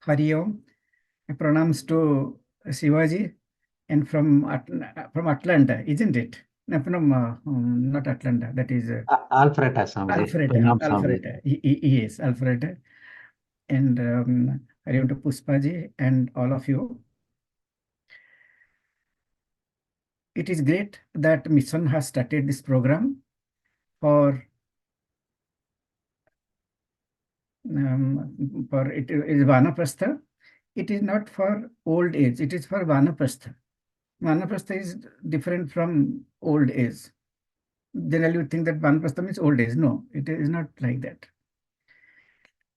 Hari Om. Pranams to Shivaji and from Atlanta, isn't it? No, from not Atlanta. That is Alfred Swamiji. Alfred. Pranam Swamiji. Alfred. Yes, Alfred. And Hari Om to Puspaji and all of you. It is great that Mission has started this program for it is Vanaprastha. It is not for old age. It is for Vanaprastha. Vanaprastha is different from old age. Generally, you think that Vanaprastha means old age. No, it is not like that.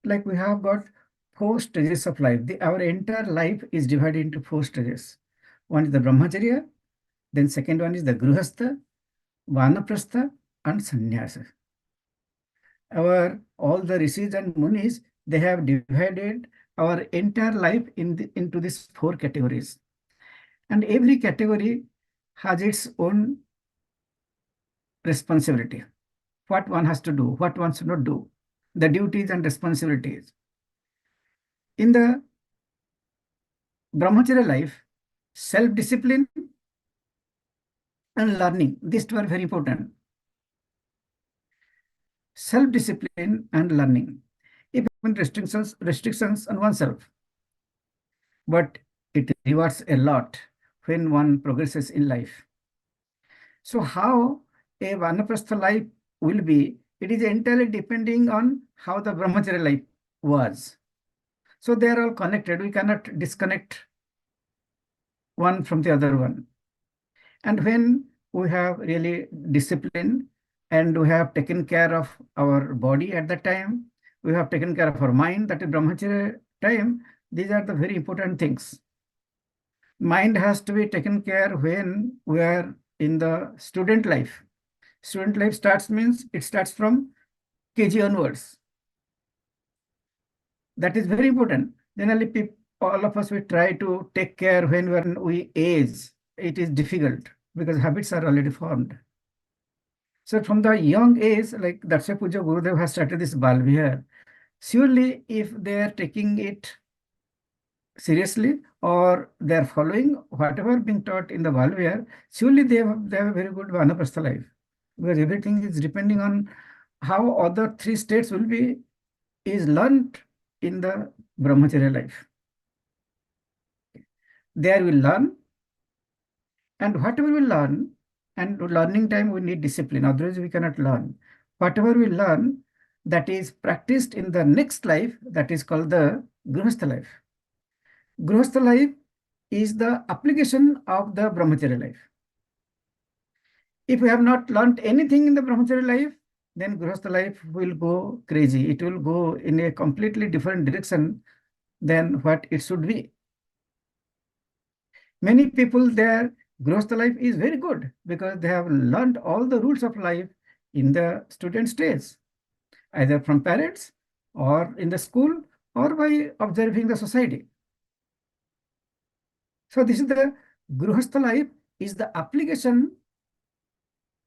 Like we have got 4 stages of life. Our entire life is divided into 4 stages. One is the Brahmacharya, then second one is the Grihastha, Vanaprastha, and Sannyasa. All the rishis and munis, they have divided our entire life into these 4 categories. And every category has its own responsibility. What one has to do, what one should not do, the duties and responsibilities. In the Brahmacharya life, self-discipline and learning, these two are very important. Self-discipline and learning. If restrictions on oneself, but it rewards a lot when one progresses in life. So how a Vanaprastha life will be, it is entirely depending on how the Brahmacharya life was. So they are all connected. We cannot disconnect one from the other one. And when we have really discipline and we have taken care of our body at that time, we have taken care of our mind, that is Brahmacharya time, these are the very important things. Mind has to be taken care when we are in the student life. Student life means it starts from KG onwards. That is very important. Generally, all of us, we try to take care when we age. It is difficult because habits are already formed. So from the young age, like that's why Puja Gurudev has started this Balvihar. Surely, if they are taking it seriously or they are following whatever being taught in the Balvihar, surely they have a very good Vanaprastha life. Because everything is depending on how other 3 states is learned in the Brahmacharya life. There we learn, and whatever we learn, and learning time we need discipline, otherwise we cannot learn. Whatever we learn, that is practiced in the next life, that is called the Grihastha life. Grihastha life is the application of the Brahmacharya life. If we have not learned anything in the Brahmacharya life, then Grihastha life will go crazy. It will go in a completely different direction than what it should be. Many people, their Grihastha life is very good because they have learned all the rules of life in the student stage, either from parents or in the school or by observing the society. So this is the Grihastha life is the application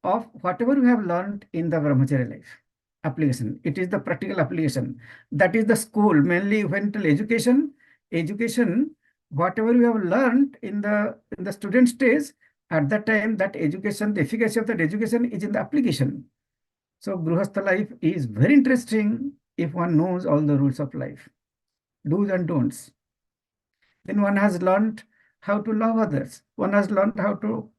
of whatever we have learned in the Brahmacharya life. Application. It is the practical application. That is the school, mainly when till education, whatever we have learned in the student stage, at that time, that education, the efficacy of that education is in the application. So Grihastha life is very interesting if one knows all the rules of life, do's and don'ts. Then one has learned how to love others. One has learned how to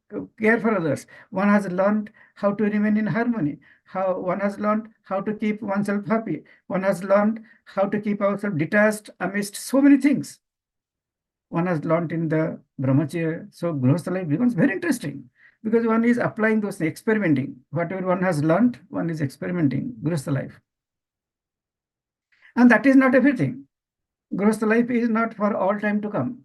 care for others. One has learned how to remain in harmony. One has learned how to keep oneself happy. One has learned how to keep ourselves detached amidst so many things. One has learned in the Brahmacharya. So Grihastha life becomes very interesting because one is applying those, experimenting. Whatever one has learned, one is experimenting, Grihastha life. And that is not everything. Grihastha life is not for all time to come.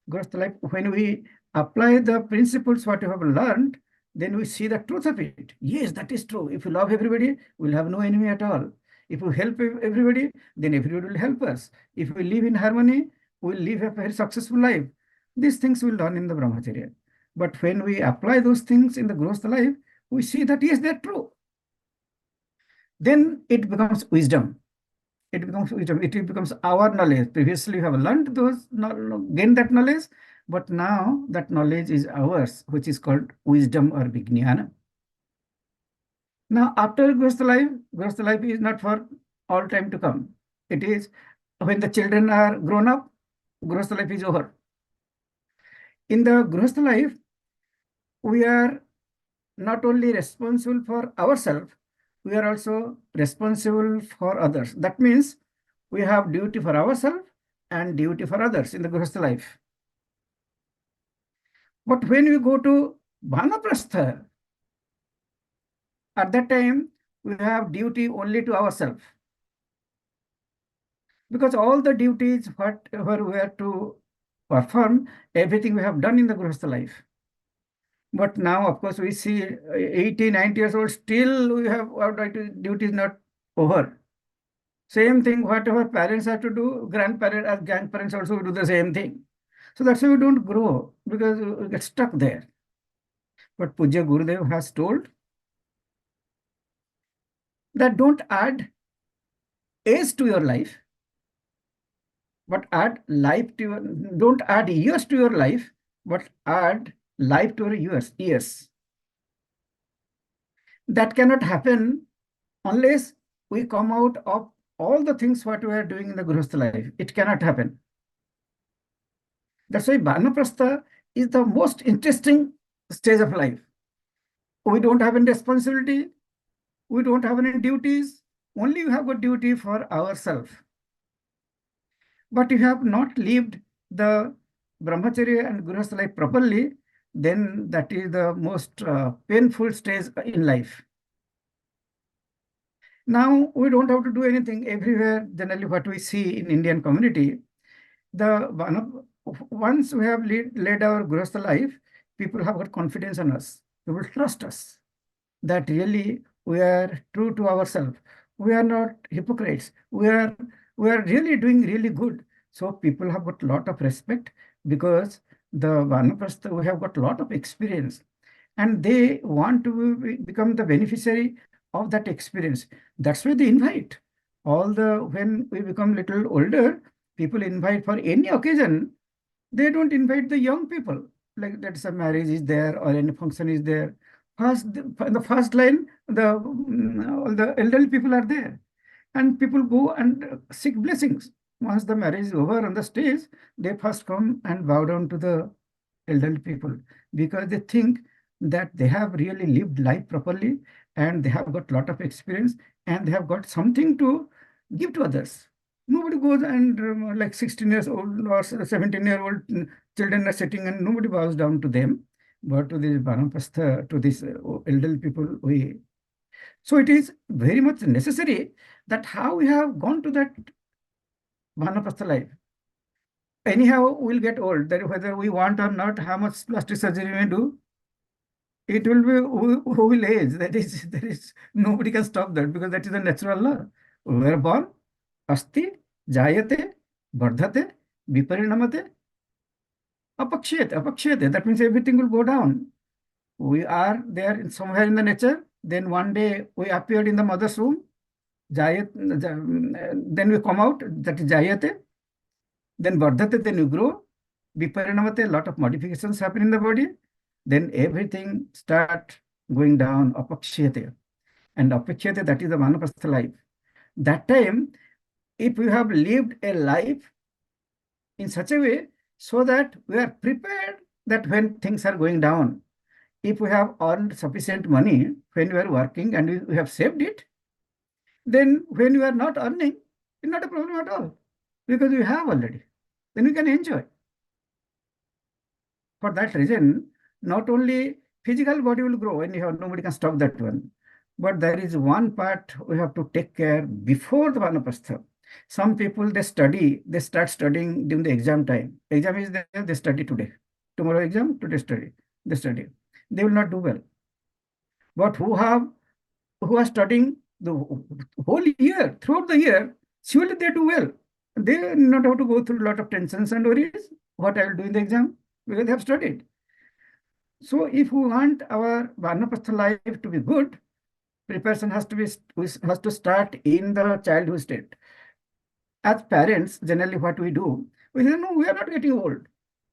Grihastha life, when we apply the principles what you have learned, then we see the truth of it. Yes, that is true. If you love everybody, we'll have no enemy at all. If we help everybody, then everybody will help us. If we live in harmony, we'll live a very successful life. These things we'll learn in the Brahmacharya. But when we apply those things in the Grihastha life, we see that yes, they're true. Then it becomes wisdom. it becomes our knowledge. Previously, we have learned those, gained that knowledge, but now that knowledge is ours, which is called wisdom or vijnana. Now, after Grihastha life is not for all time to come. It is when the children are grown up, Grihastha life is over. In the Grihastha life, we are not only responsible for ourselves, we are also responsible for others. That means we have duty for ourselves and duty for others in the Grihastha life. But when we go to Vanaprastha, at that time, we have duty only to ourselves. Because all the duties, whatever we have to perform, everything we have done in the Grihastha life. But now, of course, we see 80, 90 years old, still we have our duty is not over. Same thing, whatever parents have to do, grandparents also do the same thing. So that's why we don't grow, because we get stuck there. But Pujya Gurudev has told that don't add age to your life, but add life to your, don't add years to your life, but add life to your years. That cannot happen unless we come out of all the things what we are doing in the Grihastha life. It cannot happen. That's why Vanaprastha is the most interesting stage of life. We don't have any responsibility. We don't have any duties. Only we have a duty for ourselves. But if you have not lived the brahmacharya and grihastha life properly, then that is the most painful stage in life. Now we don't have to do anything everywhere. Generally, what we see in Indian community, once we have led our grihastha life, people have got confidence on us. People trust us that really we are true to ourselves. We are not hypocrites. We are really doing really good. So people have got a lot of respect because the Vanaprastha, we have got a lot of experience and they want to become the beneficiary of that experience. That's why they invite. When we become little older, people invite for any occasion. They don't invite the young people. Like that's a marriage is there or any function is there. In the first line, all the elderly people are there, and people go and seek blessings. Once the marriage is over on the stage, they first come and bow down to the elderly people because they think that they have really lived life properly and they have got a lot of experience and they have got something to give to others. Nobody goes and like 16 years old or 17-year-old children are sitting and nobody bows down to them. But to this Vanaprastha, to these elderly people, so it is very much necessary that how we have gone to that Vanaprastha life. Anyhow, we'll get old. That whether we want or not, how much plastic surgery we do, it will be who will age. That is nobody can stop that because that is a natural law. We are born, asti, jayate, vardhate, viparinamate, apakshayate. That means everything will go down. We are there somewhere in the nature. Then one day we appeared in the mother's womb. Then we come out. That is jayate. Then vardhate. Then you grow. Viparinamate. A lot of modifications happen in the body. Then everything start going down. Apakshayate. And apakshayate, that is the Vanaprastha life. That time, if we have lived a life in such a way so that we are prepared that when things are going down, if we have earned sufficient money when we are working and we have saved it, then when we are not earning, it's not a problem at all because we have already. Then we can enjoy. For that reason, not only physical body will grow anyhow, nobody can stop that one. But there is one part we have to take care before the Vanaprastha. Some people, they start studying during the exam time. Exam is there, they study today. Tomorrow exam, today study. They study. They will not do well. But who are studying the whole year, throughout the year, surely they do well. They not have to go through a lot of tensions and worries. What I will do in the exam because they have studied. So if we want our Vanaprastha life to be good, preparation has to start in the childhood state. as parents, generally what we do, we say, no, we are not getting old.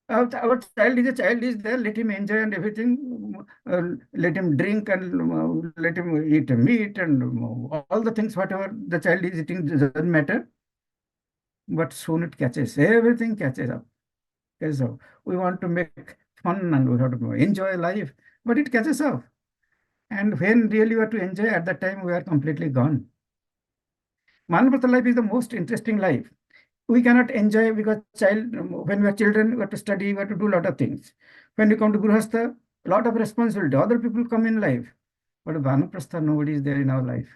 Our child is a child is there, let him enjoy and everything, let him drink and let him eat meat and all the things, whatever the child is eating doesn't matter. But soon it catches, everything catches up. Okay, so we want to make fun and we have to enjoy life, but it catches up. And when really we have to enjoy, at that time we are completely gone. Vanaprastha life is the most interesting life. We cannot enjoy because when we are children, we have to study, we have to do a lot of things. When we come to Grihastha, a lot of responsibility. Other people come in life. But Vanaprastha, nobody is there in our life.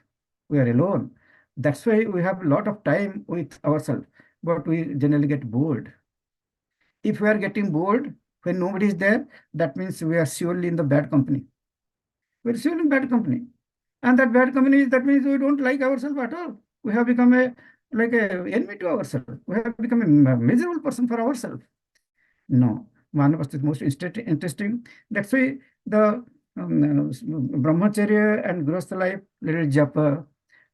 We are alone. That's why we have a lot of time with ourselves. But we generally get bored. If we are getting bored when nobody is there, that means we are surely in the bad company. We are surely in bad company. And that bad company, that means we don't like ourselves at all. We have become a enemy to ourselves. We have become a miserable person for ourselves. No, Vanapasta is most interesting. That's why the brahmacharya and grihastha life, little japa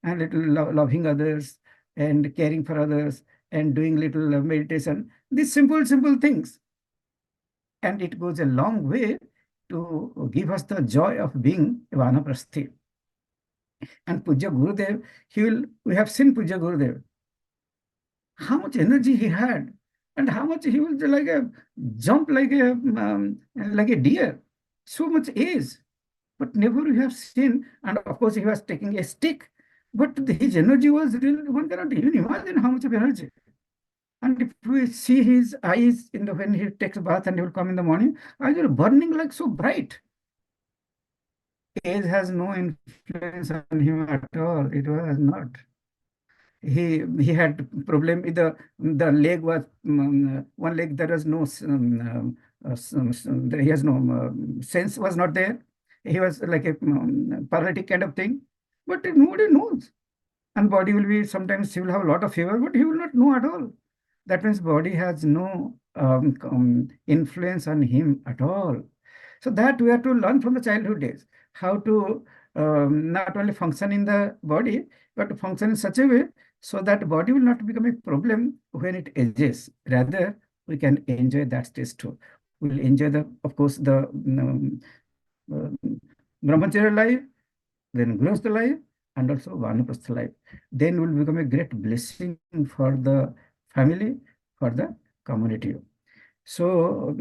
and little loving others and caring for others and doing little meditation. These simple things. And it goes a long way to give us the joy of being a Vanaprasthi. And Puja Gurudev, we have seen Puja Gurudev, how much energy he had and how much he was jump like a deer, so much age, but never we have seen. And of course, he was taking a stick, but his energy was real. One cannot even imagine how much of energy. And if we see his eyes when he takes a bath and he will come in the morning, eyes are burning like so bright. Age has no influence on him at all. It was not. He had problem with the leg was one leg there was no he has no sense was not there. He was like a paralytic kind of thing, but nobody knows. And body will be sometimes he will have a lot of fever, but he will not know at all. That means body has no influence on him at all. So that we have to learn from the childhood days how to not only function in the body, but to function in such a way so that body will not become a problem when it ages. Rather, we can enjoy that stage too. We'll enjoy of course, the uh, brahmacharya life, then grihastha life, and also vanaprastha life. Then will become a great blessing for the family, for the community. So,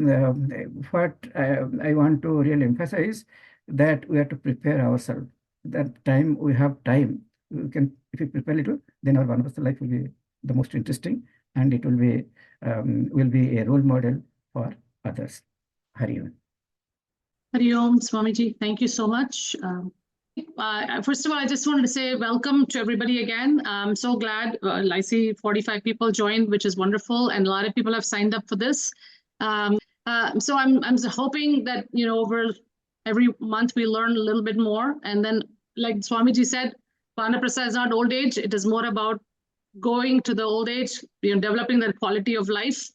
what I want to really emphasize that we have to prepare ourselves. That time we have time. We can, if we prepare little, then our Vanapastha life will be the most interesting, and it will be a role model for others. Hari Om. Hari Om, Swamiji. Thank you so much. First of all, I just wanted to say welcome to everybody again. I'm so glad I see 45 people joined, which is wonderful, and a lot of people have signed up for this. So I'm hoping that over every month we learn a little bit more, and then like Swamiji said, Vanaprastha is not old age. It is more about going to the old age, developing that quality of life,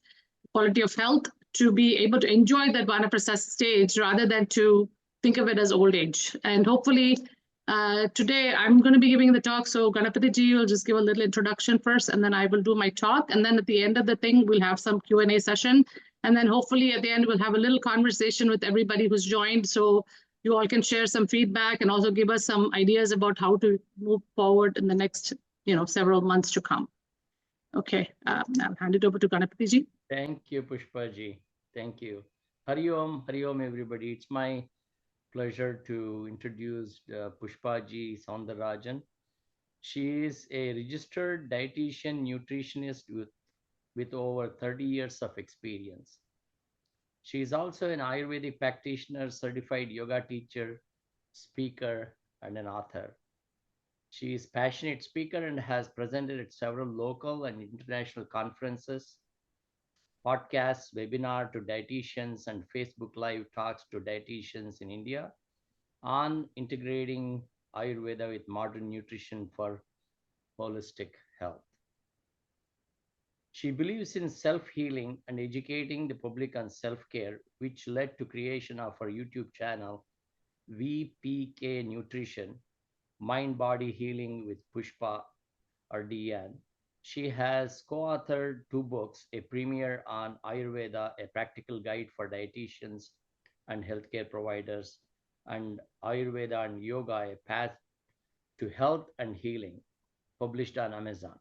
quality of health, to be able to enjoy that Vanaprastha stage rather than to think of it as old age. And hopefully today I'm going to be giving the talk. So Ganapati ji will just give a little introduction first, and then I will do my talk. And then at the end of the thing, we'll have some Q&A session. And then hopefully at the end, we'll have a little conversation with everybody who's joined. So you all can share some feedback and also give us some ideas about how to move forward in the next several months to come. Okay, I'll hand it over to Ganapati ji. Thank you, Pushpa ji. Thank you. Hari Om, everybody. It's my pleasure to introduce Pushpa ji Soundarajan. She is a registered dietitian nutritionist with over 30 years of experience. She is also an Ayurvedic practitioner, certified yoga teacher, speaker, and an author. She is a passionate speaker and has presented at several local and international conferences, podcasts, webinar to dietitians, and Facebook Live talks to dietitians in India on integrating Ayurveda with modern nutrition for holistic health. She believes in self-healing and educating the public on self-care, which led to creation of her YouTube channel, VPK Nutrition, Mind Body Healing with Pushpa or Jan. She has co-authored 2 books, a premiere on Ayurveda, a practical guide for dietitians and healthcare providers, and Ayurveda and Yoga, a path to health and healing, published on Amazon,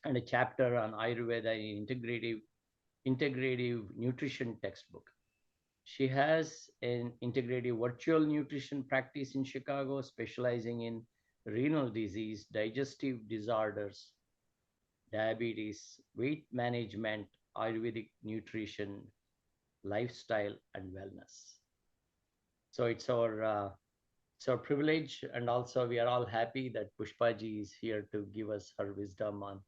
and a chapter on Ayurveda in integrative nutrition textbook. She has an integrative virtual nutrition practice in Chicago, specializing in renal disease, digestive disorders, diabetes, weight management, Ayurvedic nutrition, lifestyle, and wellness. So it's our privilege, and also we are all happy that Pushpaji is here to give us her wisdom on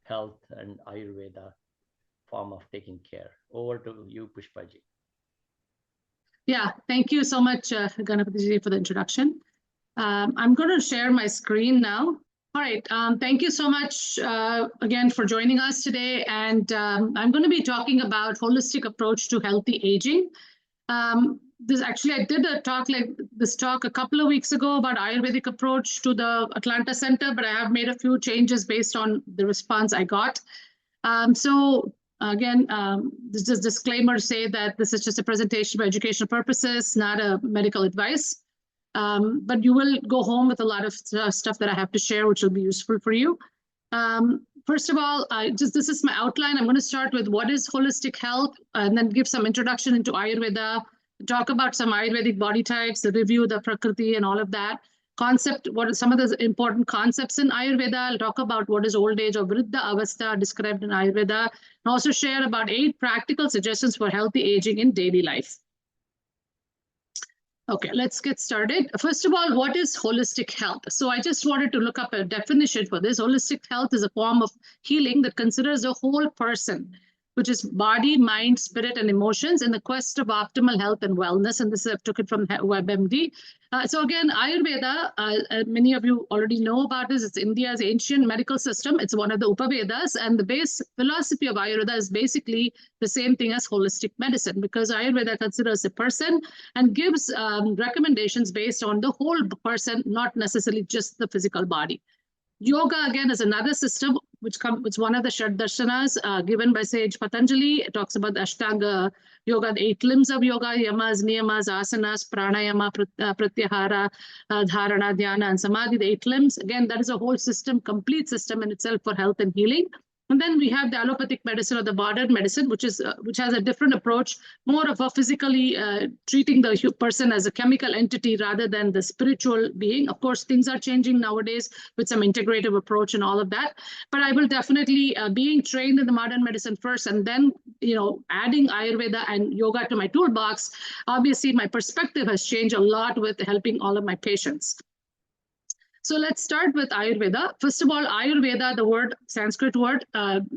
health and Ayurveda form of taking care. Over to you, Pushpaji. Yeah, thank you so much, Ganapati for the introduction. I'm going to share my screen now. All right, thank you so much again for joining us today. And I'm going to be talking about holistic approach to healthy aging. I did a talk like this talk a couple of weeks ago about Ayurvedic approach to the Atlanta Center, but I have made a few changes based on the response I got. Again, this is a disclaimer to say that this is just a presentation for educational purposes, not a medical advice. But you will go home with a lot of stuff that I have to share, which will be useful for you. First of all, this is my outline. I'm going to start with what is holistic health, and then give some introduction into Ayurveda, talk about some Ayurvedic body types, the review the Prakriti and all of that. What are some of the important concepts in Ayurveda? I'll talk about what is old age or Vriddha Avastha described in Ayurveda, and also share about 8 practical suggestions for healthy aging in daily life. Okay, let's get started. First of all, what is holistic health? So I just wanted to look up a definition for this. Holistic health is a form of healing that considers the whole person, which is body, mind, spirit, and emotions in the quest of optimal health and wellness. And this I took it from WebMD. So again, Ayurveda, many of you already know about this. It's India's ancient medical system. It's one of the Upavedas. And the base philosophy of Ayurveda is basically the same thing as holistic medicine, because Ayurveda considers a person and gives recommendations based on the whole person, not necessarily just the physical body. Yoga, again, is another system which is one of the Shaddarshanas given by sage Patanjali. It talks about the Ashtanga yoga, the 8 limbs of yoga, yamas, niyamas, asanas, pranayama, pratyahara, dharana, dhyana, and samadhi, the 8 limbs. Again, that is a whole system, complete system in itself for health and healing. And then we have the allopathic medicine or the modern medicine, which has a different approach, more of a physically treating the person as a chemical entity rather than the spiritual being. Of course, things are changing nowadays with some integrative approach and all of that. But I will definitely, being trained in the modern medicine first, and then, adding Ayurveda and yoga to my toolbox, obviously my perspective has changed a lot with helping all of my patients. So let's start with Ayurveda. First of all, Ayurveda, the word, Sanskrit word,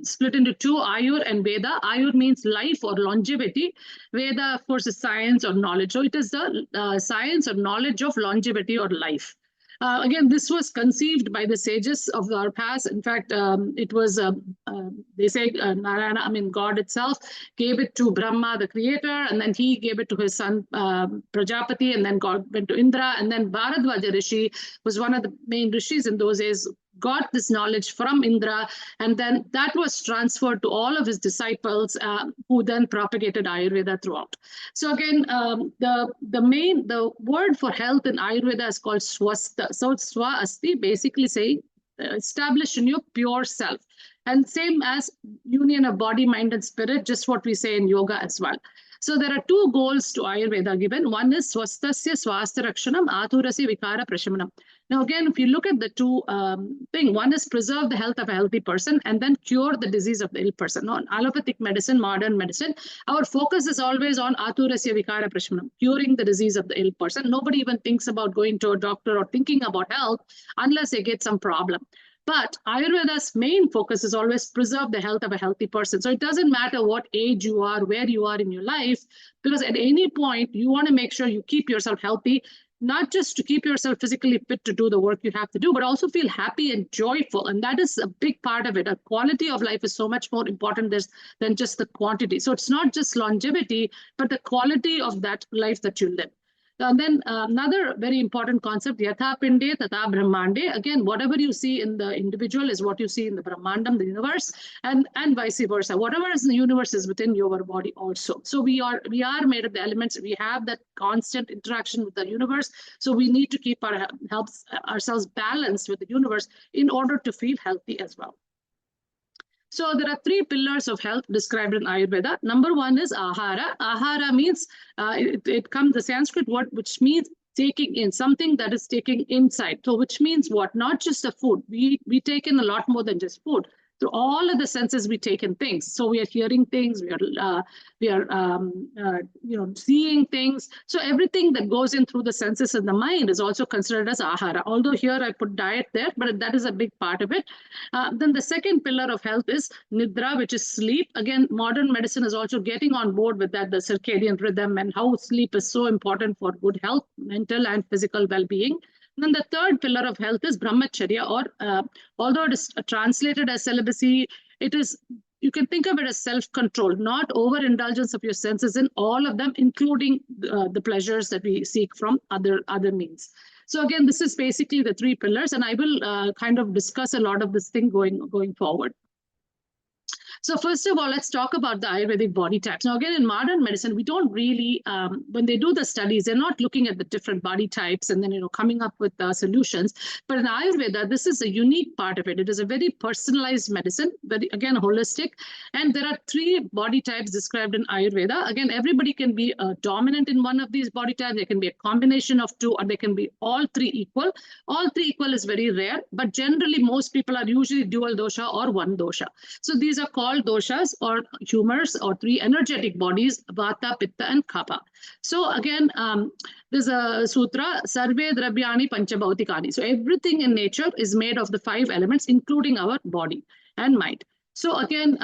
split into 2, Ayur and Veda. Ayur means life or longevity. Veda, of course, is science or knowledge. So it is the science or knowledge of longevity or life. Again, this was conceived by the sages of our past. In fact, it was, they say Narayana, God itself, gave it to Brahma, the creator, and then he gave it to his son Prajapati, and then God went to Indra, and then Bharadwaja Rishi was one of the main rishis in those days, got this knowledge from Indra, and then that was transferred to all of his disciples, who then propagated Ayurveda throughout. So again, the word for health in Ayurveda is called swastha. So swa asti, basically saying establish in your pure self, and same as union of body, mind, and spirit, just what we say in yoga as well. So there are 2 goals to Ayurveda given. One is swasthasya swastha rakshanam, aturasya vikara prashamanam. Now, again, if you look at the 2 things, one is preserve the health of a healthy person and then cure the disease of the ill person. Now, in allopathic medicine, modern medicine, our focus is always on aturasya vikara prashamanam, curing the disease of the ill person. Nobody even thinks about going to a doctor or thinking about health unless they get some problem. But Ayurveda's main focus is always preserve the health of a healthy person. So it doesn't matter what age you are, where you are in your life, because at any point you want to make sure you keep yourself healthy, not just to keep yourself physically fit to do the work you have to do, but also feel happy and joyful. And that is a big part of it. A quality of life is so much more important than just the quantity. So it's not just longevity, but the quality of that life that you live. And then another very important concept, yatha pinde tata brahmande. Again, whatever you see in the individual is what you see in the brahmandam, the universe, and vice versa. Whatever is in the universe is within your body also. So we are made of the elements. We have that constant interaction with the universe. So we need to keep ourselves balanced with the universe in order to feel healthy as well. So there are 3 pillars of health described in Ayurveda. Number 1 is ahara. Ahara means, it comes the Sanskrit word, which means taking in, something that is taking inside. So which means what? Not just the food. We take in a lot more than just food. Through all of the senses, we take in things. So we are hearing things, we are seeing things. So everything that goes in through the senses and the mind is also considered as ahara. Although here I put diet there, but that is a big part of it. Then the second pillar of health is nidra, which is sleep. Again, modern medicine is also getting on board with that, the circadian rhythm and how sleep is so important for good health, mental and physical well-being. Then the third pillar of health is brahmacharya, or although it is translated as celibacy, it is, you can think of it as self-control, not overindulgence of your senses in all of them, including the pleasures that we seek from other means. So again, this is basically the 3 pillars, and I will kind of discuss a lot of this thing going forward. So first of all, let's talk about the Ayurvedic body types. Now, again, in modern medicine, we don't really, when they do the studies, they're not looking at the different body types and then, coming up with solutions. But in Ayurveda, this is a unique part of it. It is a very personalized medicine, very, again, holistic. And there are 3 body types described in Ayurveda. Again, everybody can be dominant in one of these body types. There can be a combination of 2, or they can be all 3 equal. All 3 equal is very rare, but generally most people are usually dual dosha or one dosha. So these are called doshas or humors, or 3 energetic bodies, vata, pitta and kapha. So again, there's a sutra, sarve dravyani panchabhautikani. So everything in nature is made of the 5 elements, including our body and mind. So again,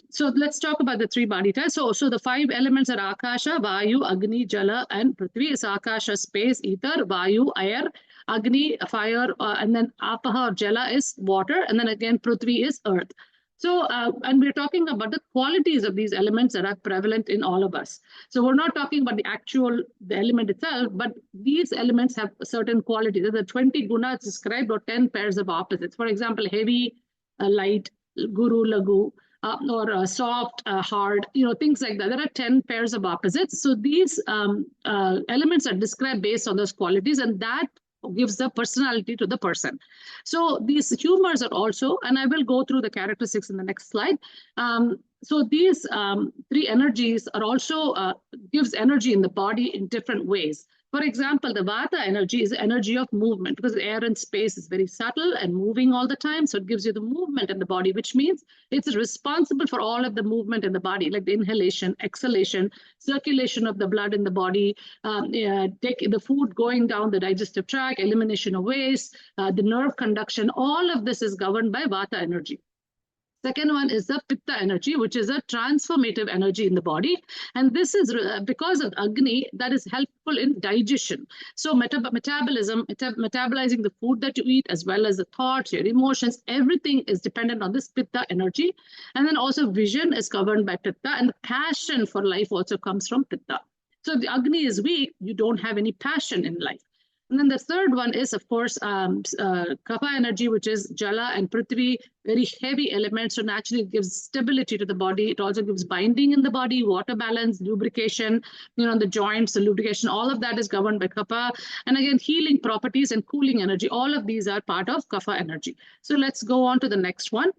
so let's talk about the 3 body types. So the 5 elements are Akasha, Vayu, Agni, Jala, and Prithvi. Is Akasha space, ether, Vayu, air, Agni, fire, and then Apaha or Jala is water, and then again Prithvi is earth. So, and we're talking about the qualities of these elements that are prevalent in all of us. So we're not talking about the element itself, but these elements have certain qualities. There are 20 gunas described, or 10 pairs of opposites. For example, heavy, light, guru, lagu, or soft, hard, things like that. There are 10 pairs of opposites. So these elements are described based on those qualities, and that gives the personality to the person. So these humors are also, and I will go through the characteristics in the next slide. So these 3 energies are also gives energy in the body in different ways. For example, the vata energy is the energy of movement, because the air and space is very subtle and moving all the time. So it gives you the movement in the body, which means it's responsible for all of the movement in the body, like the inhalation, exhalation, circulation of the blood in the body, take the food going down the digestive tract, elimination of waste, the nerve conduction. All of this is governed by vata energy. Second one is the pitta energy, which is a transformative energy in the body. And this is because of Agni, that is helpful in digestion. So metabolism, metabolizing the food that you eat, as well as the thoughts, your emotions, everything is dependent on this pitta energy. And then also vision is governed by pitta, and the passion for life also comes from pitta. So if the Agni is weak, you don't have any passion in life. And then the third one is, of course, kapha energy, which is Jala and Prithvi, very heavy elements. So naturally it gives stability to the body. It also gives binding in the body, water balance, lubrication, the joints, the lubrication, all of that is governed by kapha. And again, healing properties and cooling energy, all of these are part of kapha energy. So let's go on to the next one.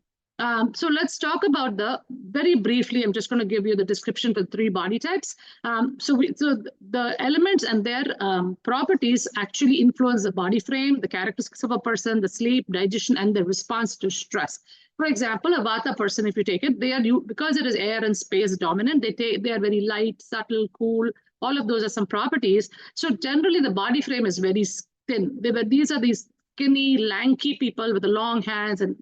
So let's talk about very briefly, I'm just going to give you the description for the 3 body types. So the elements and their properties actually influence the body frame, the characteristics of a person, the sleep, digestion, and the response to stress. For example, a vata person, if you take it, because it is air and space dominant, they are very light, subtle, cool. All of those are some properties. So generally, the body frame is very thin. These are these skinny, lanky people with the long hands and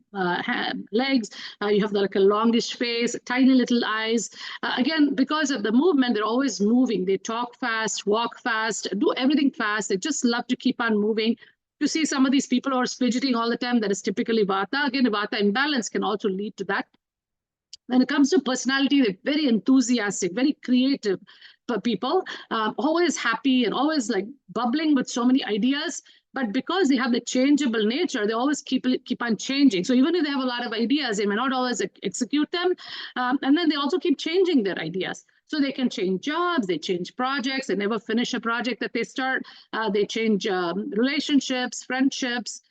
legs. You have like a longish face, tiny little eyes. Again, because of the movement, they're always moving. They talk fast, walk fast, do everything fast. They just love to keep on moving. You see some of these people who are fidgeting all the time, that is typically vata. Again, vata imbalance can also lead to that. When it comes to personality, they're very enthusiastic, very creative, people, always happy and always like bubbling with so many ideas. But because they have the changeable nature, they always keep on changing. So even if they have a lot of ideas, they may not always execute them. And then they also keep changing their ideas. So they can change jobs, they change projects, they never finish a project that they start. They change relationships, friendships,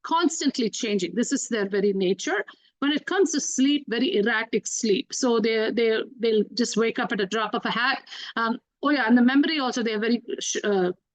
constantly changing. This is their very nature. When it comes to sleep, very erratic sleep. So they'll just wake up at a drop of a hat. Oh yeah, and the memory also, they have very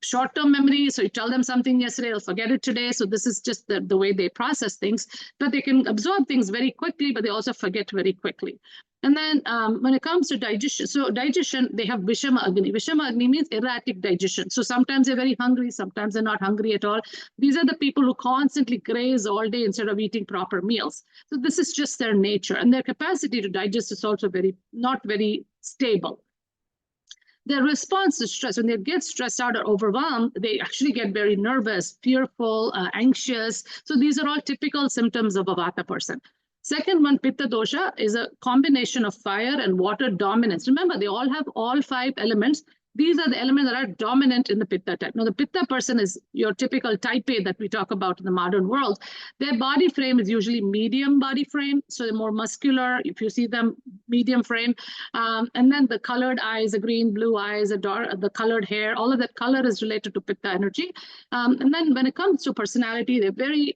short-term memory. So you tell them something yesterday, they'll forget it today. So this is just the way they process things. But they can absorb things very quickly, but they also forget very quickly. And then when it comes to digestion, so digestion, they have Vishama Agni. Vishama Agni means erratic digestion. So sometimes they're very hungry, sometimes they're not hungry at all. These are the people who constantly graze all day instead of eating proper meals. So this is just their nature. And their capacity to digest is also not very stable. Their response to stress, when they get stressed out or overwhelmed, they actually get very nervous, fearful, anxious. So these are all typical symptoms of a Vata person. Second one, Pitta dosha, is a combination of fire and water dominance. Remember, they all have all 5 elements. These are the elements that are dominant in the Pitta type. Now, the Pitta person is your typical type A that we talk about in the modern world. Their body frame is usually medium body frame, so they're more muscular. If you see them, medium frame. And then the colored eyes, the green, blue eyes, the colored hair, all of that color is related to Pitta energy. And then when it comes to personality, they're very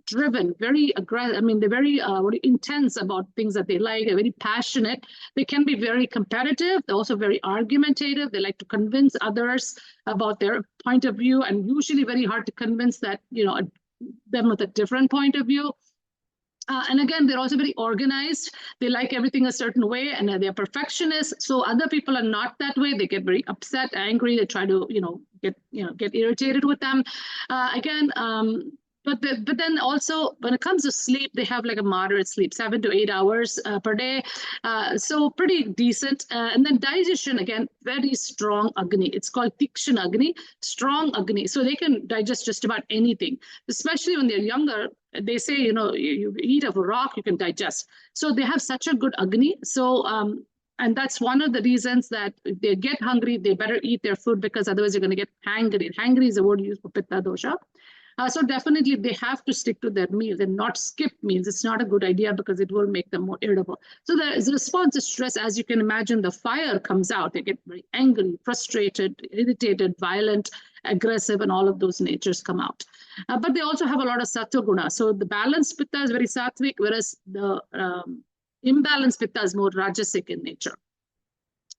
driven, very aggressive. I mean, they're very intense about things that they like. They're very passionate. They can be very competitive. They're also very argumentative. They like to convince others about their point of view, and usually very hard to convince that, them with a different point of view. And again, they're also very organized. They like everything a certain way, and they're perfectionists. So other people are not that way. They get very upset, angry. They try to, get irritated with them. But then also, when it comes to sleep, they have like a moderate sleep, 7 to 8 hours per day. So pretty decent. And then digestion, again, very strong Agni. It's called Tikshana Agni, strong Agni. So they can digest just about anything, especially when they're younger. They say, you eat of a rock, you can digest. So they have such a good Agni. So, and that's one of the reasons that if they get hungry, they better eat their food, because otherwise you're going to get hangry. Hangry is the word used for Pitta dosha. So definitely they have to stick to their meals and not skip meals. It's not a good idea because it will make them more irritable. So the response to stress, as you can imagine, the fire comes out. They get very angry, frustrated, irritated, violent, aggressive, and all of those natures come out. But they also have a lot of sattva guna. So the balanced Pitta is very sattvic, whereas the imbalanced Pitta is more rajasic in nature.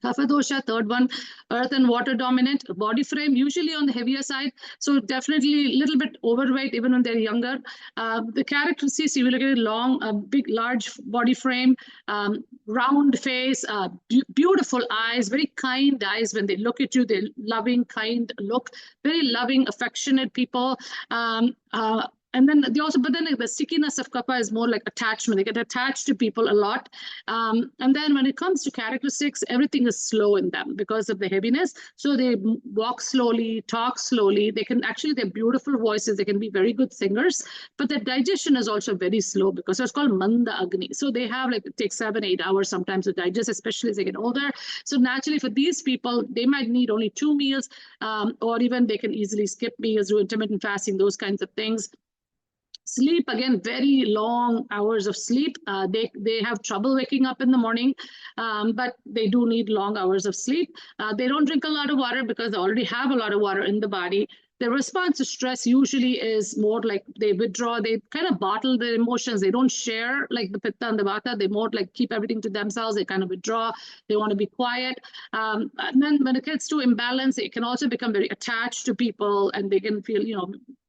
Kapha dosha, third one, earth and water dominant, body frame usually on the heavier side. So definitely a little bit overweight even when they're younger. The characteristics, you will look at long, big, large body frame, round face, beautiful eyes, very kind eyes. When they look at you, they're loving, kind look, very loving, affectionate people. And then the stickiness of Kapha is more like attachment. They get attached to people a lot. And then when it comes to characteristics, everything is slow in them because of the heaviness. So they walk slowly, talk slowly. They're beautiful voices. They can be very good singers, but their digestion is also very slow because it's called Manda Agni. So they have it takes 7-8 hours sometimes to digest, especially as they get older. So naturally for these people, they might need only 2 meals, or even they can easily skip meals, do intermittent fasting, those kinds of things. Sleep, again, very long hours of sleep. They have trouble waking up in the morning, but they do need long hours of sleep. They don't drink a lot of water because they already have a lot of water in the body. Their response to stress usually is more like they withdraw. They kind of bottle their emotions. They don't share like the Pitta and the Vata. They more like keep everything to themselves. They kind of withdraw. They want to be quiet. And then when it gets to imbalance, they can also become very attached to people, and they can feel,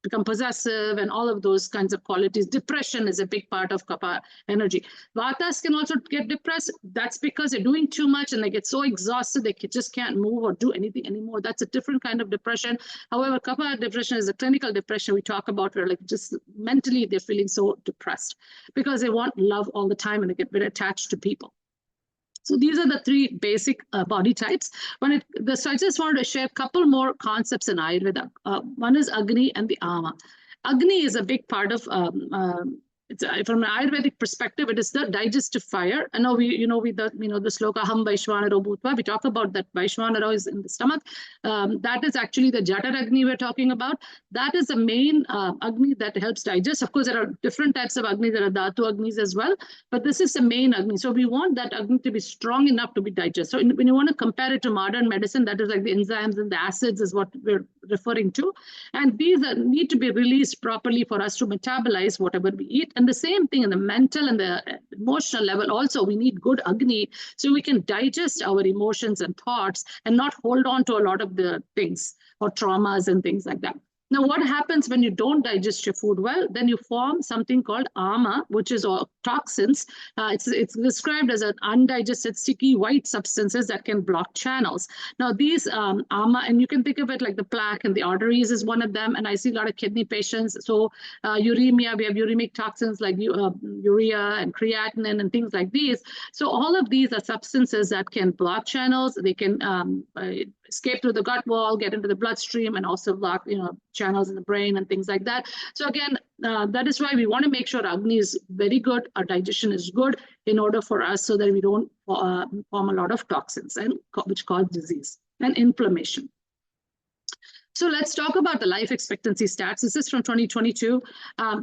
become possessive and all of those kinds of qualities. Depression is a big part of Kapha energy. Vatas can also get depressed. That's because they're doing too much and they get so exhausted they just can't move or do anything anymore. That's a different kind of depression. However, Kapha depression is a clinical depression we talk about, where just mentally they're feeling so depressed because they want love all the time and they get very attached to people. So these are the 3 basic body types. So I just wanted to share a couple more concepts in Ayurveda. One is Agni and the Ama. Agni is a big part of it's from an Ayurvedic perspective, it is the digestive fire. I know the sloka Ham Vaishwanaro Bhutva. We talk about that Vaishwanaro is in the stomach. That is actually the Jatar Agni we're talking about. That is the main Agni that helps digest. Of course, there are different types of Agni. There are Dhatu Agnis as well, but this is the main Agni. So we want that Agni to be strong enough to be digested. So when you want to compare it to modern medicine, that is like the enzymes and the acids is what we're referring to. And these need to be released properly for us to metabolize whatever we eat. And the same thing in the mental and the emotional level also, we need good Agni so we can digest our emotions and thoughts and not hold on to a lot of the things or traumas and things like that. Now, what happens when you don't digest your food well? Then you form something called ama, which is toxins. It's described as an undigested, sticky, white substances that can block channels. Now, these ama, and you can think of it like the plaque in the arteries is one of them. And I see a lot of kidney patients. So uremia, we have uremic toxins like urea and creatinine and things like these. So all of these are substances that can block channels. They can escape through the gut wall, get into the bloodstream, and also block, channels in the brain and things like that. So again, that is why we want to make sure Agni is very good, our digestion is good in order for us so that we don't form a lot of toxins and which cause disease and inflammation. So let's talk about the life expectancy stats. This is from 2022.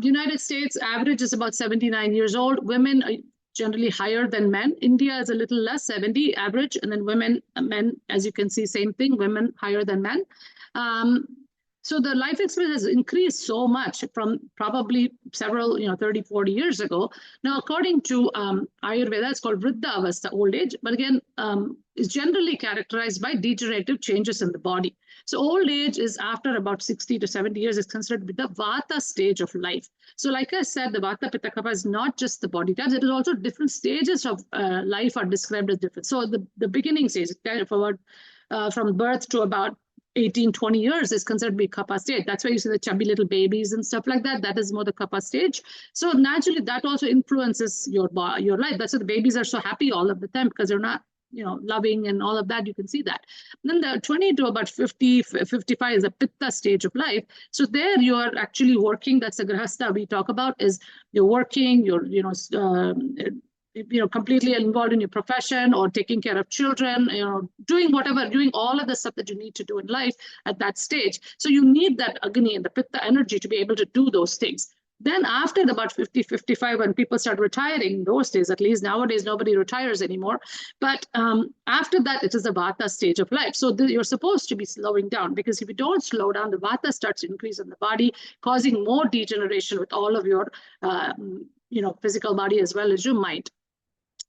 United States average is about 79 years old. Women are generally higher than men. India is a little less, 70 average, and then men, as you can see, same thing, women higher than men. So the life expectancy has increased so much from probably several, 30, 40 years ago. Now, according to Ayurveda, it's called Vriddha Avastha, old age, but again, is generally characterized by degenerative changes in the body. So old age is after about 60 to 70 years is considered to be the Vata stage of life. So like I said, the Vata, Pitta, Kapha is not just the body types, it is also different stages of life are described as different. So the beginning stage, from birth to about 18, 20 years is considered to be Kapha stage. That's why you see the chubby little babies and stuff like that. That is more the Kapha stage. So naturally, that also influences your life. That's why the babies are so happy all of the time because they're not, loving and all of that. You can see that. Then the 20 to about 50, 55 is a Pitta stage of life. So there you are actually working. That's the Grahastha we talk about is you're working, you're, completely involved in your profession or taking care of children, doing all of the stuff that you need to do in life at that stage. So you need that Agni and the Pitta energy to be able to do those things. Then after about 50, 55, when people start retiring, those days, at least nowadays, nobody retires anymore. But after that, it is the Vata stage of life. So you're supposed to be slowing down because if you don't slow down, the Vata starts to increase in the body, causing more degeneration with all of your, physical body as well as your mind.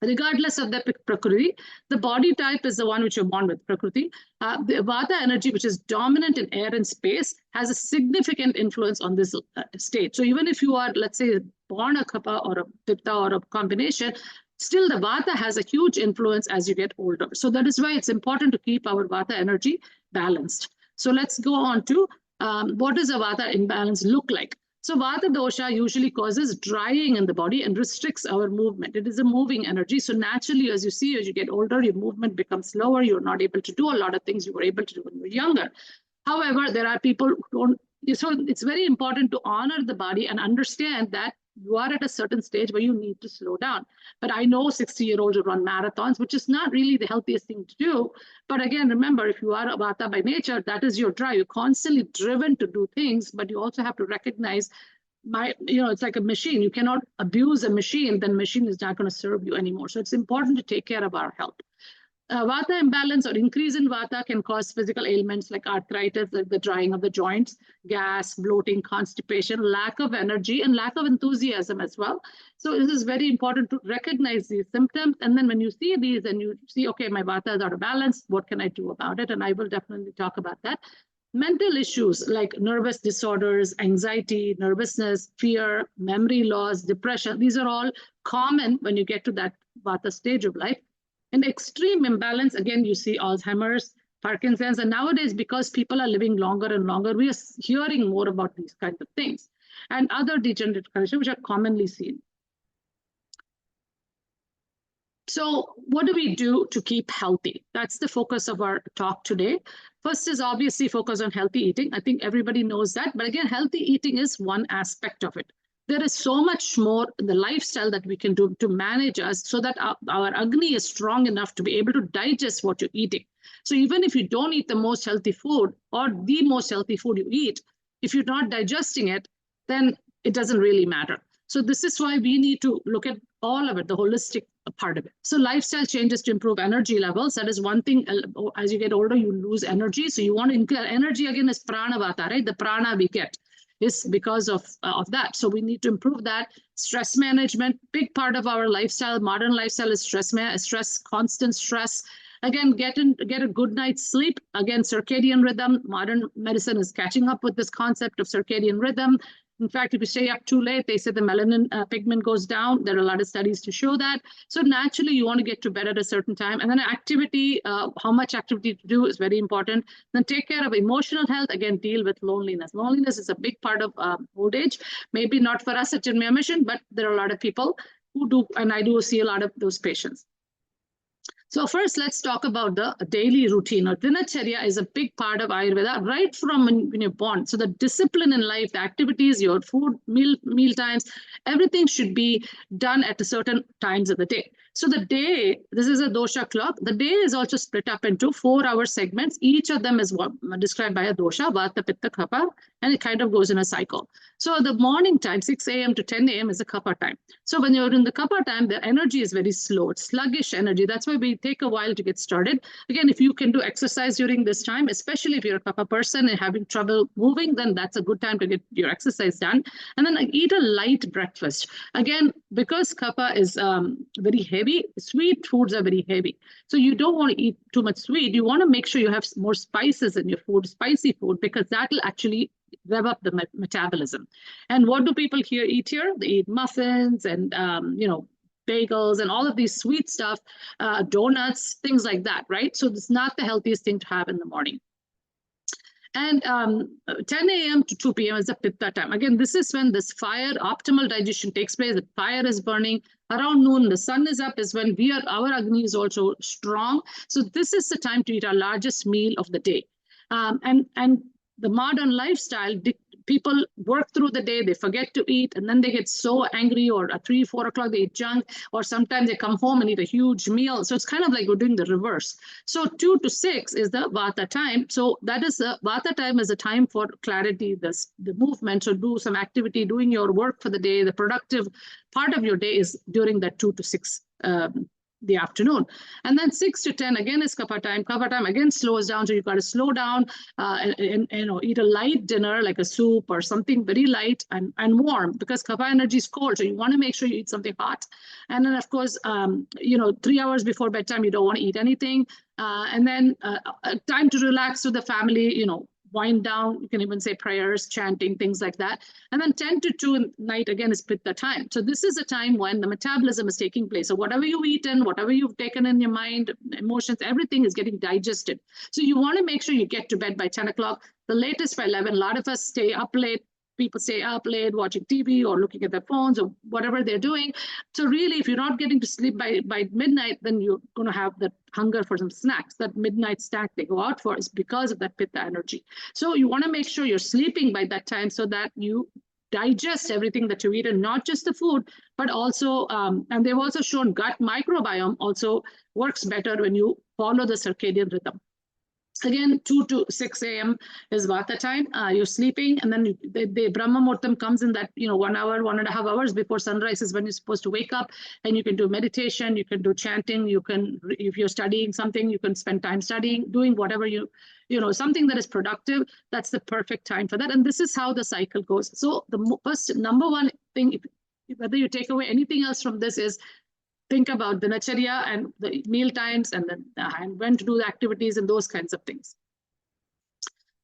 Regardless of the Prakriti, the body type is the one which you're born with, Prakriti. The Vata energy, which is dominant in air and space, has a significant influence on this state. So even if you are, let's say, born a Kapha or a Pitta or a combination, still the Vata has a huge influence as you get older. So that is why it's important to keep our Vata energy balanced. So let's go on to what does a Vata imbalance look like? So Vata dosha usually causes drying in the body and restricts our movement. It is a moving energy. So naturally, as you see, as you get older, your movement becomes slower. You're not able to do a lot of things you were able to do when you were younger. However, there are people who don't. So it's very important to honor the body and understand that you are at a certain stage where you need to slow down. But I know 60-year-olds who run marathons, which is not really the healthiest thing to do. But again, remember, if you are a Vata by nature, that is your drive. You're constantly driven to do things, but you also have to recognize it's like a machine. You cannot abuse a machine, then machine is not going to serve you anymore. So it's important to take care of our health. Vata imbalance or increase in Vata can cause physical ailments like arthritis, like the drying of the joints, gas, bloating, constipation, lack of energy, and lack of enthusiasm as well. So this is very important to recognize these symptoms. And then when you see these and you see, okay, my Vata is out of balance, what can I do about it? And I will definitely talk about that. Mental issues like nervous disorders, anxiety, nervousness, fear, memory loss, depression, these are all common when you get to that Vata stage of life. And extreme imbalance, again, you see Alzheimer's, Parkinson's, and nowadays, because people are living longer and longer, we are hearing more about these kinds of things and other degenerative conditions which are commonly seen. So what do we do to keep healthy? That's the focus of our talk today. First is obviously focus on healthy eating. I think everybody knows that. But again, healthy eating is one aspect of it. there is so much more in the lifestyle that we can do to manage us so that our Agni is strong enough to be able to digest what you're eating. So even if you don't eat the most healthy food or the most healthy food you eat, if you're not digesting it, then it doesn't really matter. So this is why we need to look at all of it, the holistic part of it. So lifestyle changes to improve energy levels. That is one thing. As you get older, you lose energy. So you want to increase energy again is prana vata, right? The prana we get is because of that. So we need to improve that. Stress management, big part of our lifestyle, modern lifestyle is stress, constant stress. Again, get a good night's sleep. Again, circadian rhythm. Modern medicine is catching up with this concept of circadian rhythm. In fact, if you stay up too late, they say the melanin pigment goes down. There are a lot of studies to show that. So naturally, you want to get to bed at a certain time. And then activity, how much activity to do is very important. Then take care of emotional health. Again, deal with loneliness. Loneliness is a big part of old age. Maybe not for us at Chinmaya Mission, but there are a lot of people who do, and I do see a lot of those patients. So first, let's talk about the daily routine. Now, Dinacharya is a big part of Ayurveda, right from when you're born. So the discipline in life, the activities, your food, meal times, everything should be done at a certain times of the day. So the day, this is a dosha clock. The day is also split up into 4-hour segments. Each of them is described by a dosha, Vata, Pitta, Kapha, and it kind of goes in a cycle. So the morning time, 6 a.m. to 10 a.m. is a Kapha time. So when you're in the Kapha time, the energy is very slow. It's sluggish energy. That's why we take a while to get started. Again, if you can do exercise during this time, especially if you're a Kapha person and having trouble moving, then that's a good time to get your exercise done. And then eat a light breakfast. Again, because Kapha is very heavy, sweet foods are very heavy. So you don't want to eat too much sweet. You want to make sure you have more spices in your food, spicy food, because that will actually rev up the metabolism. And what do people here eat here? They eat muffins and, bagels and all of these sweet stuff, donuts, things like that, right? So it's not the healthiest thing to have in the morning. And 10 a.m. to 2 p.m. is the Pitta time. Again, this is when this fire, optimal digestion takes place. The fire is burning. Around noon, the sun is up, is when our Agni is also strong. So this is the time to eat our largest meal of the day. And the modern lifestyle, people work through the day, they forget to eat, and then they get so angry, or at 3, 4 o'clock they eat junk, or sometimes they come home and eat a huge meal. So it's kind of like we're doing the reverse. So 2 to 6 is the Vata time. So that is Vata time is a time for clarity, the movement. So do some activity, doing your work for the day. The productive part of your day is during that 2 to 6 the afternoon. And then 6 to 10 again is Kapha time. Kapha time again slows down. So you've got to slow down and eat a light dinner like a soup or something very light and warm, because Kapha energy is cold. So you want to make sure you eat something hot. And then of course, 3 hours before bedtime, you don't want to eat anything. And then time to relax with the family, wind down. You can even say prayers, chanting, things like that. And then 10 to 2 night again is Pitta time. So this is a time when the metabolism is taking place. So whatever you've eaten, whatever you've taken in your mind, emotions, everything is getting digested. So you want to make sure you get to bed by 10 o'clock, the latest by 11. A lot of us stay up late. People stay up late watching TV or looking at their phones or whatever they're doing. So really, if you're not getting to sleep by midnight, then you're going to have that hunger for some snacks. That midnight snack they go out for is because of that Pitta energy. So you want to make sure you're sleeping by that time so that you digest everything that you eat, and not just the food, but also, and they've also shown gut microbiome also works better when you follow the circadian rhythm. Again, 2 to 6 a.m. is Vata time. You're sleeping, and then the Brahma Muhurtam comes in that, 1 hour, 1.5 hours before sunrise is when you're supposed to wake up, and you can do meditation, you can do chanting, you can, if you're studying something, you can spend time studying, doing whatever something that is productive. That's the perfect time for that. And this is how the cycle goes. So the first number one thing, whether you take away anything else from this, is think about the Dinacharya and the meal times and when to do the activities and those kinds of things.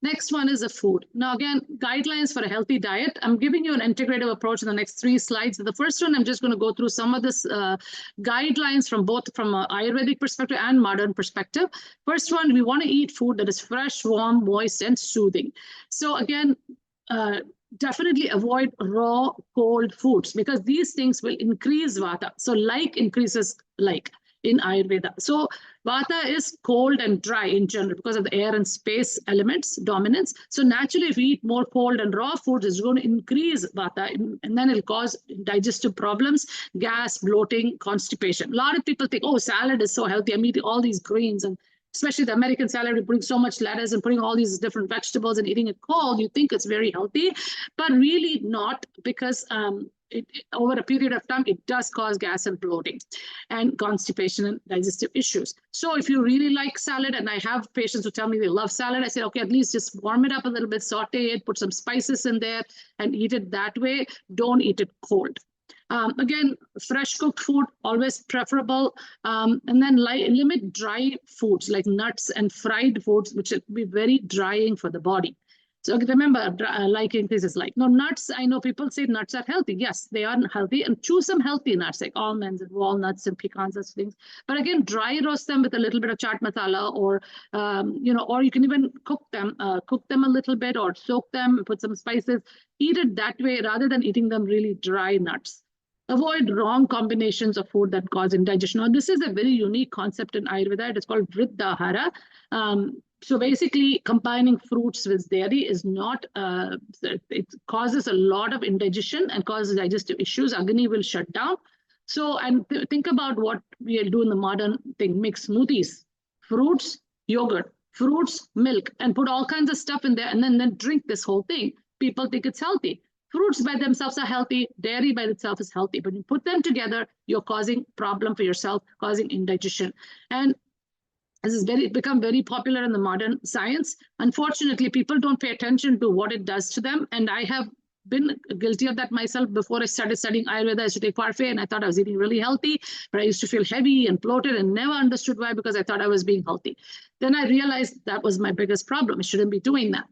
Next one is the food. Now, again, guidelines for a healthy diet. I'm giving you an integrative approach in the next 3 slides. The first one, I'm just going to go through some of this guidelines from an Ayurvedic perspective and modern perspective. First one, we want to eat food that is fresh, warm, moist, and soothing. So again, definitely avoid raw, cold foods, because these things will increase Vata. So like increases like. in Ayurveda. So Vata is cold and dry in general because of the air and space elements dominance. So naturally, if we eat more cold and raw foods, it's going to increase Vata, and then it'll cause digestive problems, gas, bloating, constipation. A lot of people think, oh, salad is so healthy. I'm eating all these greens, and especially the American salad, we're putting so much lettuce and putting all these different vegetables and eating it cold. You think it's very healthy, but really not, because over a period of time, it does cause gas and bloating and constipation and digestive issues. So if you really like salad, and I have patients who tell me they love salad, I say, okay, at least just warm it up a little bit, saute it, put some spices in there and eat it that way. Don't eat it cold. Again, fresh cooked food, always preferable. And then limit dry foods like nuts and fried foods, which will be very drying for the body. So remember, like increases like. Now, nuts, I know people say nuts are healthy. Yes, they are healthy. And choose some healthy nuts like almonds and walnuts and pecans and things. But again, dry roast them with a little bit of chaat masala, or, or you can even cook them a little bit, or soak them, put some spices. Eat it that way rather than eating them really dry nuts. Avoid wrong combinations of food that cause indigestion. Now, this is a very unique concept in Ayurveda. It is called Vriddahara. So basically, combining fruits with dairy is not, it causes a lot of indigestion and causes digestive issues. Agni will shut down. So, and think about what we do in the modern thing, mix smoothies, fruits, yogurt, fruits, milk, and put all kinds of stuff in there, and then drink this whole thing. People think it's healthy. Fruits by themselves are healthy. Dairy by itself is healthy. But you put them together, you're causing problem for yourself, causing indigestion. And this has become very popular in the modern science. Unfortunately, people don't pay attention to what it does to them. And I have been guilty of that myself. Before I started studying Ayurveda, I used to take parfait, and I thought I was eating really healthy, but I used to feel heavy and bloated and never understood why, because I thought I was being healthy. Then I realized that was my biggest problem. I shouldn't be doing that.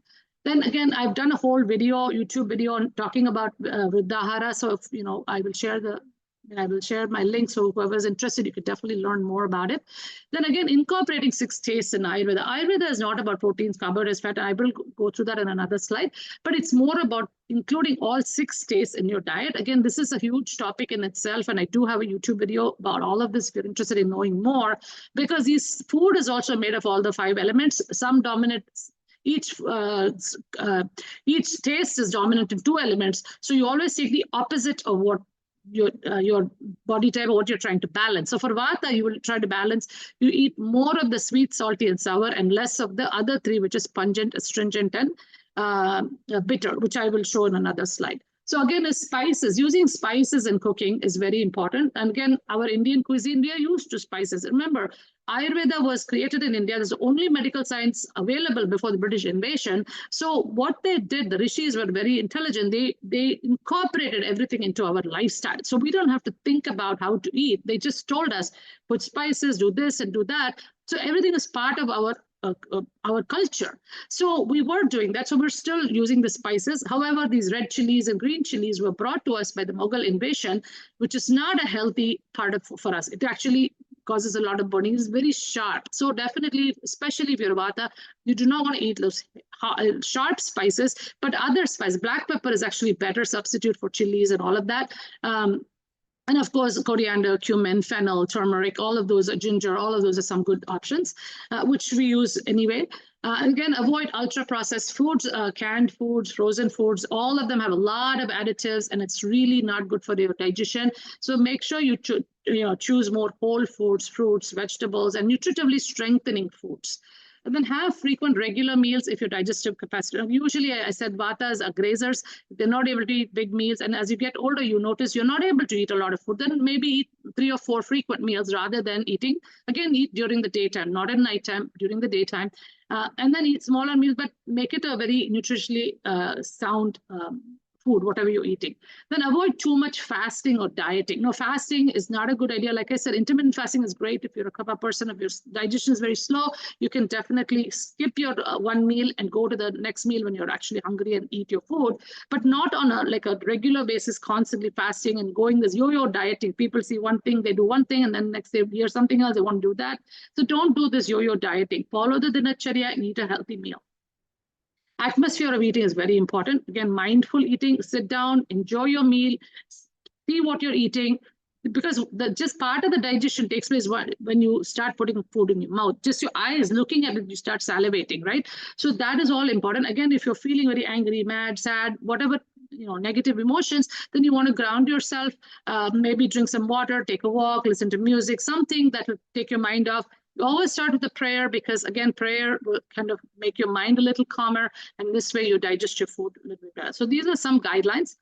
Then again, I've done a whole video, YouTube video on talking about Vriddahara. So if, I will share my link. So whoever's interested, you could definitely learn more about it. Then again, incorporating 6 tastes in Ayurveda. Ayurveda is not about proteins, carbohydrates, fat. I will go through that in another slide, but it's more about including all 6 tastes in your diet. Again, this is a huge topic in itself, and I do have a YouTube video about all of this if you're interested in knowing more, because this food is also made of all the 5 elements. Some dominate. Each taste is dominant in 2 elements. So you always take the opposite of what your body type or what you're trying to balance. So for Vata, you will try to balance. You eat more of the sweet, salty, and sour, and less of the other 3, which is pungent, astringent, and bitter, which I will show in another slide. So again, spices. Using spices in cooking is very important. And again, our Indian cuisine, we are used to spices. Remember, Ayurveda was created in India. There's only medical science available before the British invasion. So what they did, the rishis were very intelligent. They incorporated everything into our lifestyle. So we don't have to think about how to eat. They just told us, put spices, do this and do that. So everything is part of our culture. So we were doing that. So we're still using the spices. However, these red chilies and green chilies were brought to us by the Mughal invasion, which is not a healthy part for us. It actually causes a lot of burning. It's very sharp. So definitely, especially if you're Vata, you do not want to eat those sharp spices, but other spices. Black pepper is actually better substitute for chilies and all of that. And of course, coriander, cumin, fennel, turmeric, all of those, ginger, all of those are some good options, which we use anyway. Again, avoid ultra-processed foods, canned foods, frozen foods. All of them have a lot of additives, and it's really not good for your digestion. So make sure you choose more whole foods, fruits, vegetables, and nutritively strengthening foods. And then have frequent regular meals if your digestive capacity. Usually, I said Vatas are grazers. They're not able to eat big meals. And as you get older, you notice you're not able to eat a lot of food. Then maybe eat 3 or 4 frequent meals rather than eating. Again, eat during the daytime, not at nighttime, during the daytime. And then eat smaller meals, but make it a very nutritionally sound food, whatever you're eating. Then avoid too much fasting or dieting. No, fasting is not a good idea. Like I said, intermittent fasting is great if you're a kapha person. If your digestion is very slow, you can definitely skip your one meal and go to the next meal when you're actually hungry and eat your food, but not on a regular basis, constantly fasting and going this yo-yo dieting. People see one thing, they do one thing, and then next they hear something else, they want to do that. So don't do this yo-yo dieting. Follow the dinacharya and eat a healthy meal. Atmosphere of eating is very important. Again, mindful eating, sit down, enjoy your meal, see what you're eating, because just part of the digestion takes place when you start putting food in your mouth. Just your eyes looking at it, you start salivating, right? So that is all important. Again, if you're feeling very angry, mad, sad, whatever, negative emotions, then you want to ground yourself, maybe drink some water, take a walk, listen to music, something that will take your mind off. You always start with a prayer, because again, prayer will kind of make your mind a little calmer, and this way you digest your food a little bit better. So these are some guidelines.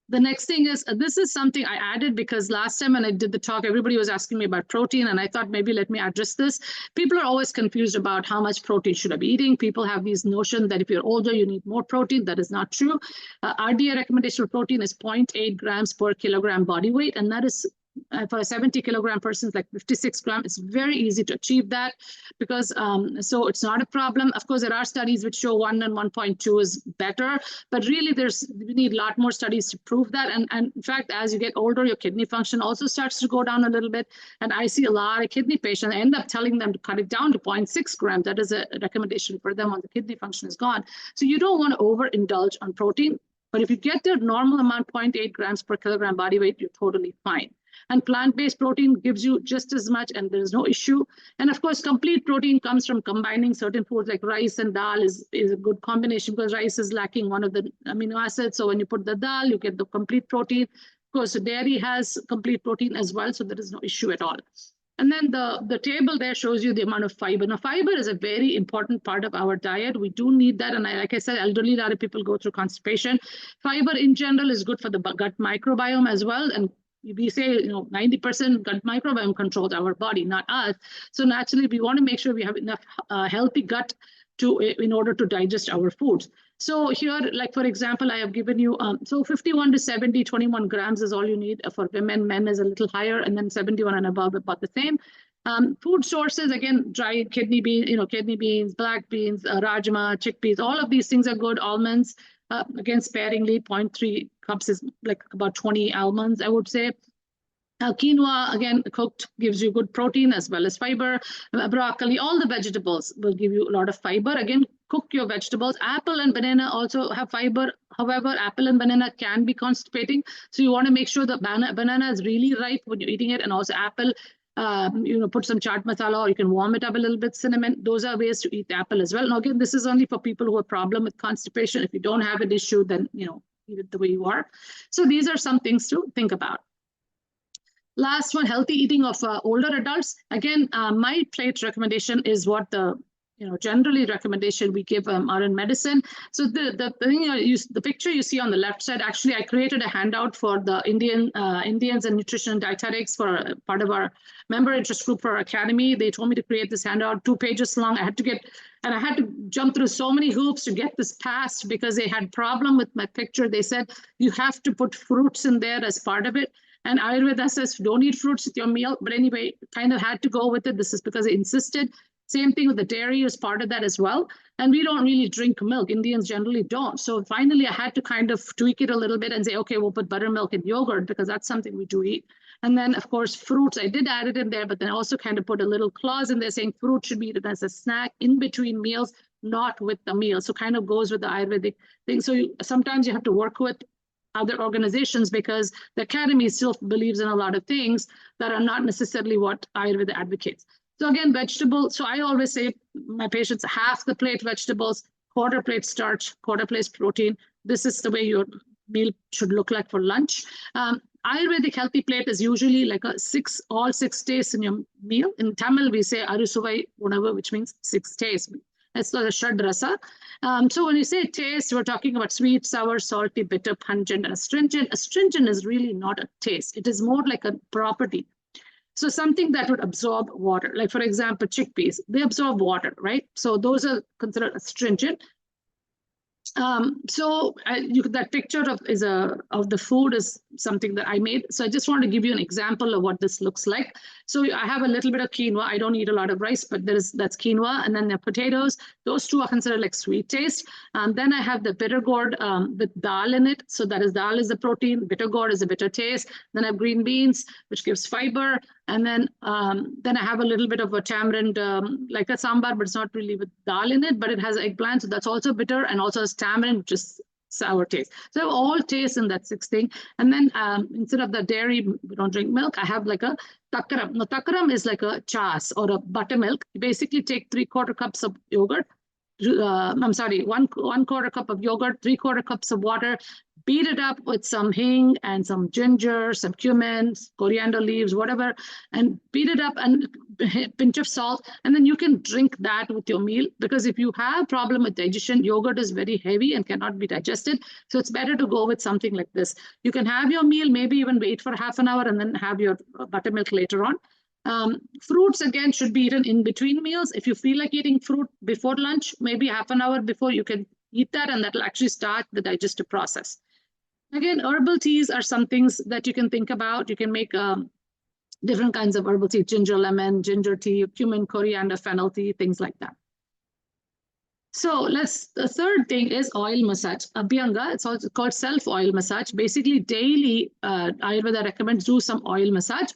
The next thing is, this is something I added because last time when I did the talk, everybody was asking me about protein, and I thought maybe let me address this. People are always confused about how much protein should I be eating. People have these notion that if you're older, you need more protein. That is not true. RDA recommendation for protein is 0.8 grams per kilogram body weight, and that is for a 70-kilogram person, like 56 grams. It's very easy to achieve that, because so it's not a problem. Of course, there are studies which show 1 and 1.2 is better, but really we need a lot more studies to prove that. And in fact, as you get older, your kidney function also starts to go down a little bit. And I see a lot of kidney patients, I end up telling them to cut it down to 0.6 grams. That is a recommendation for them when the kidney function is gone. So you don't want to overindulge on protein. But if you get the normal amount, 0.8 grams per kilogram body weight, you're totally fine. And plant-based protein gives you just as much, and there's no issue. And of course, complete protein comes from combining certain foods like rice and dal is a good combination, because rice is lacking one of the amino acids. So when you put the dal, you get the complete protein. Of course, dairy has complete protein as well, so there is no issue at all. And then the table there shows you the amount of fiber. Now, fiber is a very important part of our diet. We do need that. And like I said, elderly, a lot of people go through constipation. Fiber in general is good for the gut microbiome as well. And we say, 90% gut microbiome controls our body, not us. So naturally, we want to make sure we have enough healthy gut in order to digest our foods. So here, like for example, I have given you, so 51 to 70, 21 grams is all you need for women. Men is a little higher, and then 71 and above about the same. Food sources, again, dry kidney beans, black beans, rajma, chickpeas, all of these things are good. Almonds, again, sparingly, 0.3 cups is like about 20 almonds, I would say. Quinoa, again, cooked, gives you good protein as well as fiber. Broccoli, all the vegetables will give you a lot of fiber. Again, cook your vegetables. Apple and banana also have fiber. However, apple and banana can be constipating. So you want to make sure the banana is really ripe when you're eating it. And also apple, put some chaat masala, or you can warm it up a little bit, cinnamon. Those are ways to eat apple as well. Now, again, this is only for people who have a problem with constipation. If you don't have an issue, then, eat it the way you are. So these are some things to think about. Last one, healthy eating of older adults. Again, my plate recommendation is what the generally recommendation we give are in medicine. So the thing, the picture you see on the left side, actually, I created a handout for the Indians and Nutrition and Dietetics for part of our member interest group for our academy. They told me to create this handout, 2 pages long. I had to jump through so many hoops to get this passed, because they had problem with my picture. They said you have to put fruits in there as part of it. And Ayurveda says don't eat fruits with your meal. But anyway, kind of had to go with it. This is because they insisted. Same thing with the dairy is part of that as well. And we don't really drink milk. Indians generally don't. So finally, I had to kind of tweak it a little bit and say, okay, we'll put buttermilk and yogurt, because that's something we do eat. And then, of course, fruits, I did add it in there, but then I also kind of put a little clause in there saying fruit should be eaten as a snack in between meals, not with the meal. So kind of goes with the Ayurvedic thing. So sometimes you have to work with other organizations, because the academy still believes in a lot of things that are not necessarily what Ayurveda advocates. So again, vegetables. So I always say my patients, half the plate vegetables, quarter plate starch, quarter plate protein. This is the way your meal should look like for lunch. Ayurvedic healthy plate is usually like all 6 tastes in your meal. In Tamil, we say arusuvai unavu, which means 6 tastes. It's the shad rasa. So when you say taste, we're talking about sweet, sour, salty, bitter, pungent, and astringent. Astringent is really not a taste. It is more like a property. So something that would absorb water, like for example, chickpeas, they absorb water, right? So those are considered astringent. That picture of the food is something that I made. So I just want to give you an example of what this looks like. So I have a little bit of quinoa. I don't eat a lot of rice, but that's quinoa. And then the potatoes. Those two are considered like sweet taste. Then I have the bitter gourd with dal in it. So dal is the protein. Bitter gourd is a bitter taste. Then I have green beans, which gives fiber. And then I have a little bit of a tamarind, like a sambar, but it's not really with dal in it, but it has eggplant. So that's also bitter, and also has tamarind, which is sour taste. So all taste in that 6th thing. And then instead of the dairy, we don't drink milk, I have like a takaram. Now, takaram is like a chas or a buttermilk. You basically take 3/4 cups of yogurt. I'm sorry, one quarter cup of yogurt, 3/4 cups of water, beat it up with some hing and some ginger, some cumin, coriander leaves, whatever, and beat it up and pinch of salt. And then you can drink that with your meal, because if you have problem with digestion, yogurt is very heavy and cannot be digested. So it's better to go with something like this. You can have your meal, maybe even wait for half an hour and then have your buttermilk later on. Fruits, again, should be eaten in between meals. If you feel like eating fruit before lunch, maybe half an hour before, you can eat that, and that will actually start the digestive process. Again, herbal teas are some things that you can think about. You can make different kinds of herbal tea, ginger, lemon, ginger tea, cumin, coriander, fennel tea, things like that. So the third thing is oil massage. Abhyanga, it's also called self-oil massage. Basically, daily, Ayurveda recommends do some oil massage.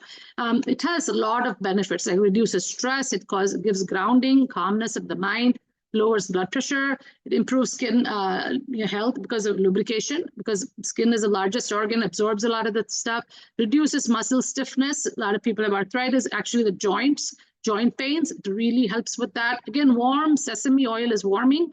It has a lot of benefits. It reduces stress. It gives grounding, calmness of the mind, lowers blood pressure. It improves skin health because of lubrication, because skin is the largest organ, absorbs a lot of that stuff, reduces muscle stiffness. A lot of people have arthritis, actually the joint pains, it really helps with that. Again, warm sesame oil is warming.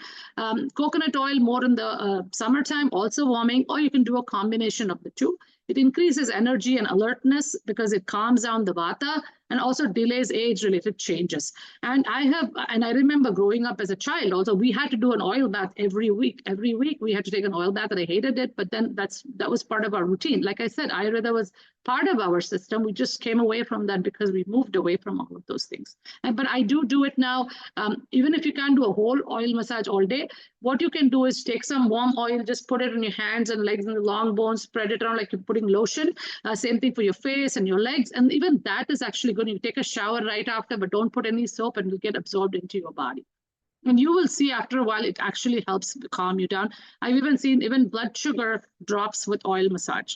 Coconut oil more in the summertime, also warming, or you can do a combination of the two. It increases energy and alertness because it calms down the vata and also delays age-related changes. And I remember growing up as a child, also we had to do an oil bath every week. Every week we had to take an oil bath, and I hated it, but then that was part of our routine. Like I said, Ayurveda was part of our system. We just came away from that because we moved away from all of those things. But I do it now. Even if you can't do a whole oil massage all day, what you can do is take some warm oil, just put it on your hands and legs and the long bones, spread it around like you're putting lotion. Same thing for your face and your legs. And even that is actually good. You take a shower right after, but don't put any soap, and it'll get absorbed into your body. And you will see after a while, it actually helps calm you down. I've even seen blood sugar drops with oil massage.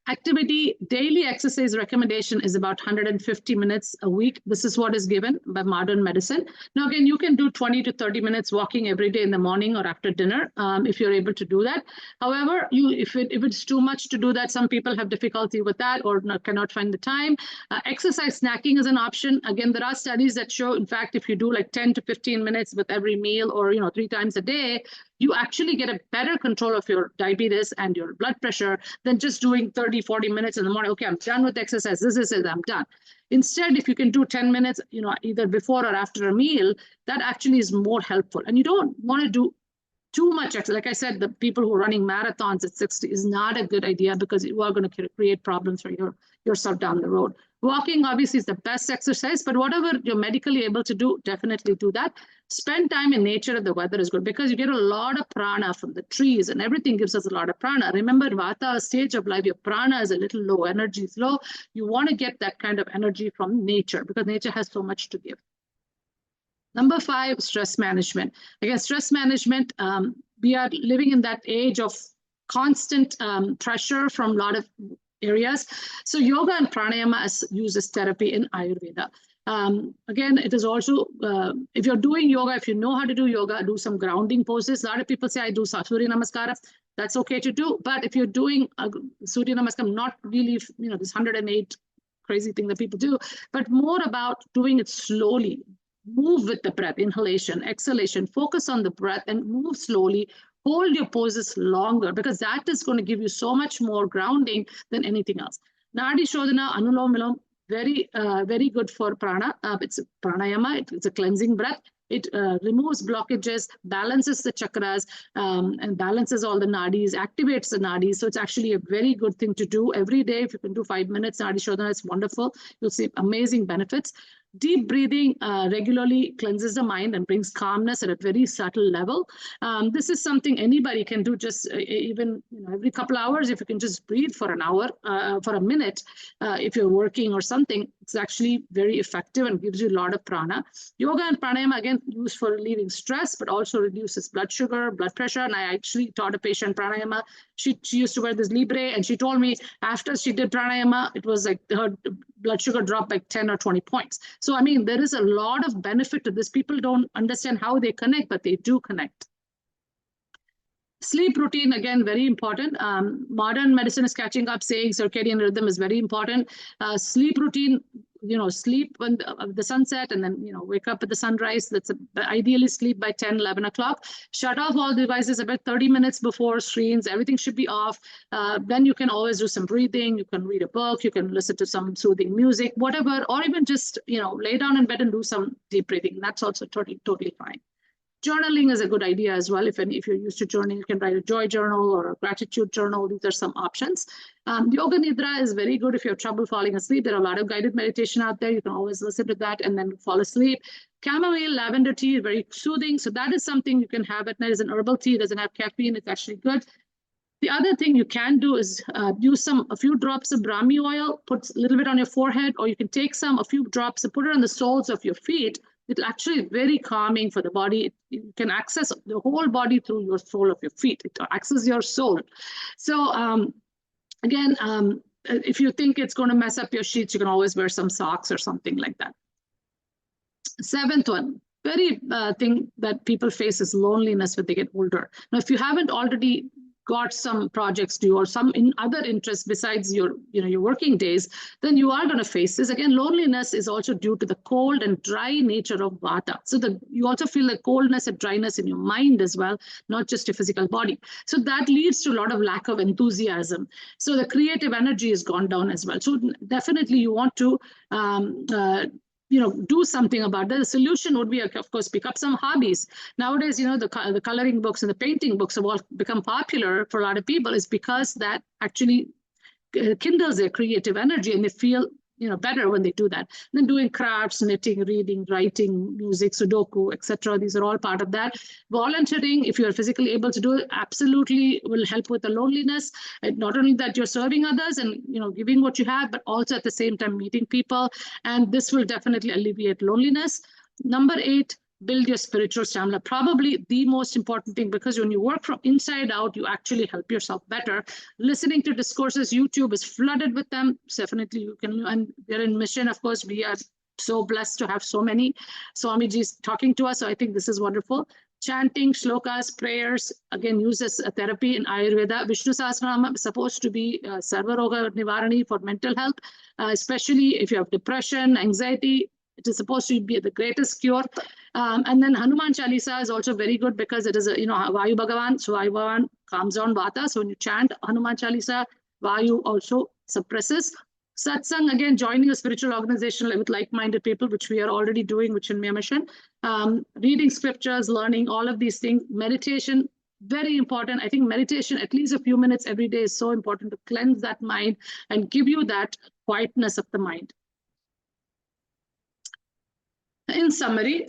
Activity, daily exercise recommendation is about 150 minutes a week. This is what is given by modern medicine. Now, again, you can do 20 to 30 minutes walking every day in the morning or after dinner if you're able to do that. However, if it's too much to do that, some people have difficulty with that or cannot find the time. Exercise snacking is an option. Again, there are studies that show, in fact, if you do like 10 to 15 minutes with every meal or 3 times a day, you actually get a better control of your diabetes and your blood pressure than just doing 30, 40 minutes in the morning. Okay, I'm done with exercise. This is it, I'm done. Instead, if you can do 10 minutes, either before or after a meal, that actually is more helpful. And you don't want to do too much exercise. Like I said, the people who are running marathons at 60 is not a good idea, because you are going to create problems for yourself down the road. Walking obviously is the best exercise, but whatever you're medically able to do, definitely do that. Spend time in nature if the weather is good, because you get a lot of prana from the trees, and everything gives us a lot of prana. Remember, vata stage of life, your prana is a little low, energy is low. You want to get that kind of energy from nature, because nature has so much to give. Number 5, stress management. Again, stress management, we are living in that age of constant pressure from a lot of areas. So yoga and pranayama is used as therapy in Ayurveda. Again, it is also, if you're doing yoga, if you know how to do yoga, do some grounding poses. A lot of people say, I do Surya Namaskara. That's okay to do. But if you're doing Surya Namaskara, not really, this 108 crazy thing that people do, but more about doing it slowly. Move with the breath, inhalation, exhalation, focus on the breath and move slowly. Hold your poses longer, because that is going to give you so much more grounding than anything else. Nadi Shodhana, Anulom Vilom, very good for prana. It's pranayama, it's a cleansing breath. It removes blockages, balances the chakras, and balances all the nadis, activates the nadis. So it's actually a very good thing to do every day. If you can do 5 minutes, Nadi Shodhana, it's wonderful. You'll see amazing benefits. Deep breathing regularly cleanses the mind and brings calmness at a very subtle level. This is something anybody can do, just even every couple hours. If you can just breathe for an hour, for a minute, if you're working or something, it's actually very effective and gives you a lot of prana. Yoga and pranayama, again, used for relieving stress, but also reduces blood sugar, blood pressure. And I actually taught a patient pranayama. She used to wear this Libre, and she told me after she did pranayama, it was like her blood sugar dropped by 10 or 20 points. So, I mean, there is a lot of benefit to this. People don't understand how they connect, but they do connect. Sleep routine, again, very important. Modern medicine is catching up, saying circadian rhythm is very important. Sleep routine, sleep when the sunset and then, wake up at the sunrise. That's ideally sleep by 10, 11 o'clock. Shut off all devices about 30 minutes before screens. Everything should be off. Then you can always do some breathing. You can read a book. You can listen to some soothing music, whatever, or even just, lay down in bed and do some deep breathing. That's also totally fine. Journaling is a good idea as well. If you're used to journaling, you can write a joy journal or a gratitude journal. These are some options. Yoga Nidra is very good if you have trouble falling asleep. There are a lot of guided meditation out there. You can always listen to that and then fall asleep. Chamomile, lavender tea is very soothing. So that is something you can have at night. It's an herbal tea. It doesn't have caffeine. It's actually good. The other thing you can do is use a few drops of Brahmi oil, put a little bit on your forehead, or you can take a few drops and put it on the soles of your feet. It's actually very calming for the body. You can access the whole body through your sole of your feet. It accesses your soul. So again, if you think it's going to mess up your sheets, you can always wear some socks or something like that. Seventh one, very thing that people face is loneliness when they get older. Now, if you haven't already got some projects due or some other interests besides your working days, then you are going to face this. Again, loneliness is also due to the cold and dry nature of Vata. So you also feel the coldness and dryness in your mind as well, not just your physical body. So that leads to a lot of lack of enthusiasm. So the creative energy has gone down as well. So definitely you want to do something about that. The solution would be, of course, pick up some hobbies. Nowadays, the coloring books and the painting books have all become popular for a lot of people, is because that actually kindles their creative energy and they feel better when they do that. And then doing crafts, knitting, reading, writing, music, Sudoku, etc. These are all part of that. Volunteering, if you're physically able to do it, absolutely will help with the loneliness. And not only that you're serving others and giving what you have, but also at the same time meeting people. And this will definitely alleviate loneliness. Number 8, build your spiritual stamina. Probably the most important thing, because when you work from inside out, you actually help yourself better. Listening to discourses, YouTube is flooded with them. Definitely you can, and we're in mission, of course. We are so blessed to have so many Swamijis talking to us. So I think this is wonderful. Chanting, shlokas, prayers, again, used as a therapy in Ayurveda. Vishnu Sahasranama is supposed to be Sarva Roga Nivarani for mental health, especially if you have depression, anxiety. It is supposed to be the greatest cure. And then Hanuman Chalisa is also very good because it is Vayu Bhagavan. So Vayu Bhagavan calms down Vata. So when you chant Hanuman Chalisa, Vayu also suppresses. Satsang, again, joining a spiritual organization with like-minded people, which we are already doing, which in Chinmaya Mission. Reading scriptures, learning, all of these things. Meditation, very important. I think meditation, at least a few minutes every day, is so important to cleanse that mind and give you that quietness of the mind. In summary,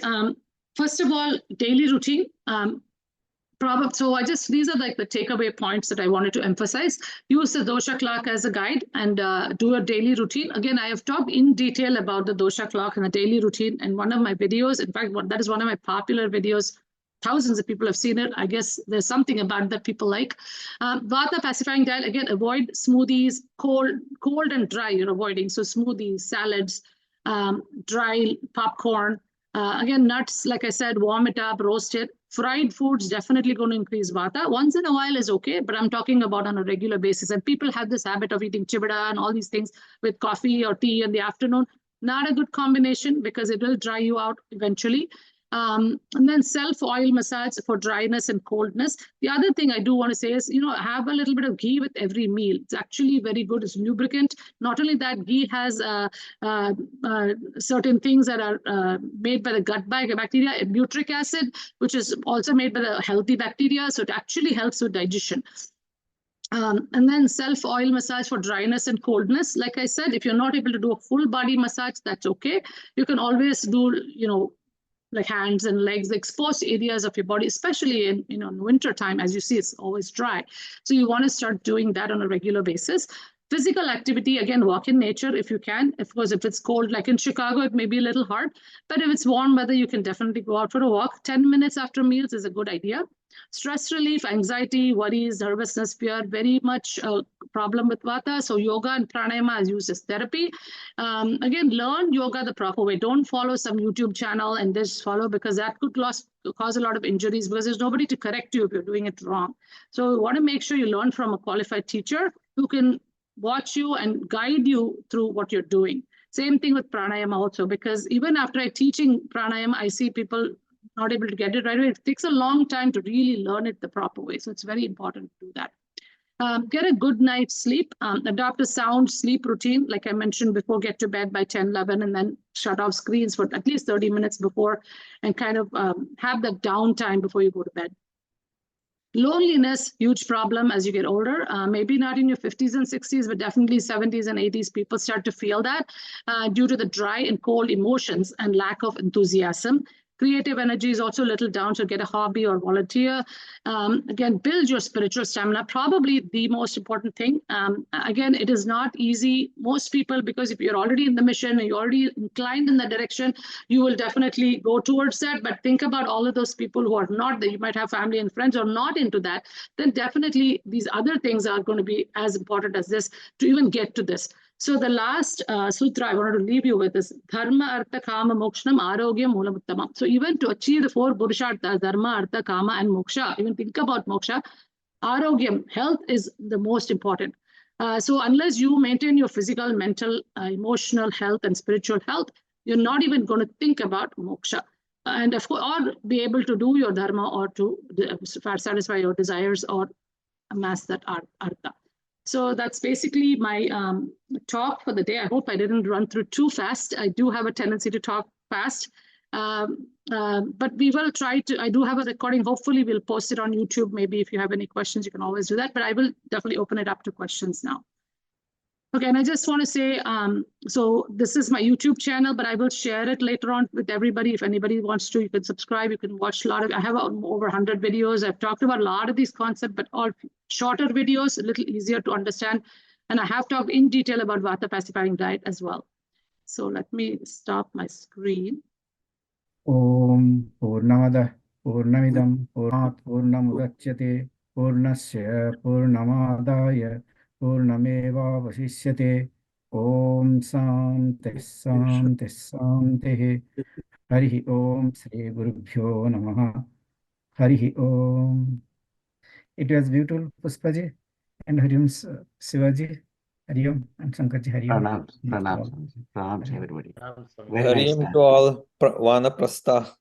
first of all, daily routine. So these are like the takeaway points that I wanted to emphasize. Use the dosha clock as a guide and do a daily routine. Again, I have talked in detail about the dosha clock and the daily routine in one of my videos. In fact, that is one of my popular videos. Thousands of people have seen it. I guess there's something about it that people like. Vata pacifying diet, again, avoid smoothies, cold and dry, you're avoiding. So smoothies, salads, dry popcorn. Again, nuts, like I said, warm it up, roast it. Fried foods definitely going to increase Vata. Once in a while is okay, but I'm talking about on a regular basis. And people have this habit of eating chivada and all these things with coffee or tea in the afternoon. Not a good combination because it will dry you out eventually. And then self-oil massage for dryness and coldness. The other thing I do want to say is, have a little bit of ghee with every meal. It's actually very good. It's lubricant. Not only that, ghee has certain things that are made by the gut bacteria, butyric acid, which is also made by the healthy bacteria. So it actually helps with digestion. And then self-oil massage for dryness and coldness. Like I said, if you're not able to do a full body massage, that's okay. You can always do, like hands and legs, the exposed areas of your body, especially in winter time. As you see, it's always dry. So you want to start doing that on a regular basis. Physical activity, again, walk in nature if you can. Of course, if it's cold, like in Chicago, it may be a little hard. But if it's warm weather, you can definitely go out for a walk. 10 minutes after meals is a good idea. Stress relief, anxiety, worries, nervousness, fear, very much a problem with Vata. So yoga and pranayama is used as therapy. Again, learn yoga the proper way. Don't follow some YouTube channel and just follow, because that could cause a lot of injuries, because there's nobody to correct you if you're doing it wrong. So you want to make sure you learn from a qualified teacher who can watch you and guide you through what you're doing. Same thing with pranayama also, because even after I teaching pranayama, I see people not able to get it right away. It takes a long time to really learn it the proper way. So it's very important to do that. Get a good night's sleep. Adopt a sound sleep routine. Like I mentioned before, get to bed by 10, 11, and then shut off screens for at least 30 minutes before, and kind of have that downtime before you go to bed. Loneliness, huge problem as you get older. Maybe not in your 50s and 60s, but definitely 70s and 80s, people start to feel that due to the dry and cold emotions and lack of enthusiasm. Creative energy is also a little down, so get a hobby or volunteer. Again, build your spiritual stamina, probably the most important thing. Again, it is not easy. Most people, because if you're already in the mission, you're already inclined in that direction, you will definitely go towards that. But think about all of those people who are not there. You might have family and friends who are not into that. Then definitely these other things are going to be as important as this to even get to this. So the last sutra I wanted to leave you with is dharma, artha, kama, mokshanam, arogyam, moolam uttamam. So even to achieve the 4 purusharthas, dharma, artha, kama, and moksha, even think about moksha, arogyam, health is the most important. So unless you maintain your physical, mental, emotional health and spiritual health, you're not even going to think about moksha. And of course, or be able to do your dharma, or to satisfy your desires, or amass that artha. So that's basically my talk for the day. I hope I didn't run through too fast. I do have a tendency to talk fast. But we will try to, I do have a recording. Hopefully we'll post it on YouTube. Maybe if you have any questions, you can always do that. But I will definitely open it up to questions now. Okay, and I just want to say, so this is my YouTube channel, but I will share it later on with everybody. If anybody wants to, you can subscribe. You can watch a lot of, I have over 100 videos. I've talked about a lot of these concepts, but all shorter videos, a little easier to understand. And I have talked in detail about Vata pacifying diet as well. So let me stop my screen. Om Purnamada Purnamidam Purnat Purnamudachyate Purnasya Purnamadaya Purnameva Vasishyate Om Sante Sante Sante Harihi Om Sri Gurubhyo Namaha Harihi Om. It was beautiful, Pushpaji and Hariom's Shivaji, Hariom and Shankarji Hariom. Pranam to everybody. Very Hari nice. Om to all. Vanaprastha.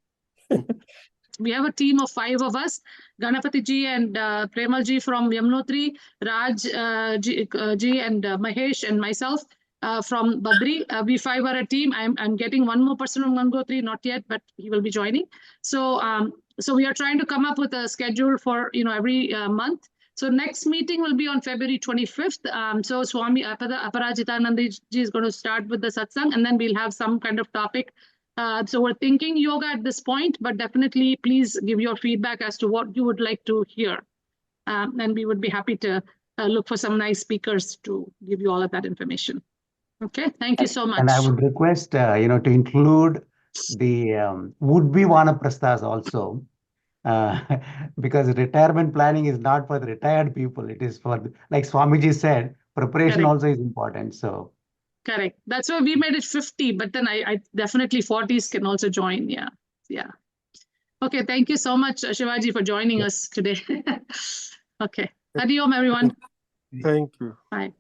We have a team of 5 of us, Ganapati ji and Premal ji from Yamunotri, Raj ji and Mahesh and myself from Badri. We 5 are a team. I'm getting one more person from Gangotri, not yet, but he will be joining. So so we are trying to come up with a schedule for every month. So next meeting will be on February 25th. So Swami Aparajitananda ji is going to start with the satsang, and then we'll have some kind of topic. So we're thinking yoga at this point, but definitely please give your feedback as to what you would like to hear. And we would be happy to look for some nice speakers to give you all of that information. Okay, thank you so much. And I would request, to include the would-be Vanaprasthas also, because retirement planning is not for the retired people. It is for, like Swamiji said, preparation Correct. also is important. So. Correct. That's why we made it 50, but then I definitely 40s can also join. Yeah. Yeah. Okay. Thank you so much, Shivaji, for joining us today. Okay. Hari Om, everyone. Thank you. Bye.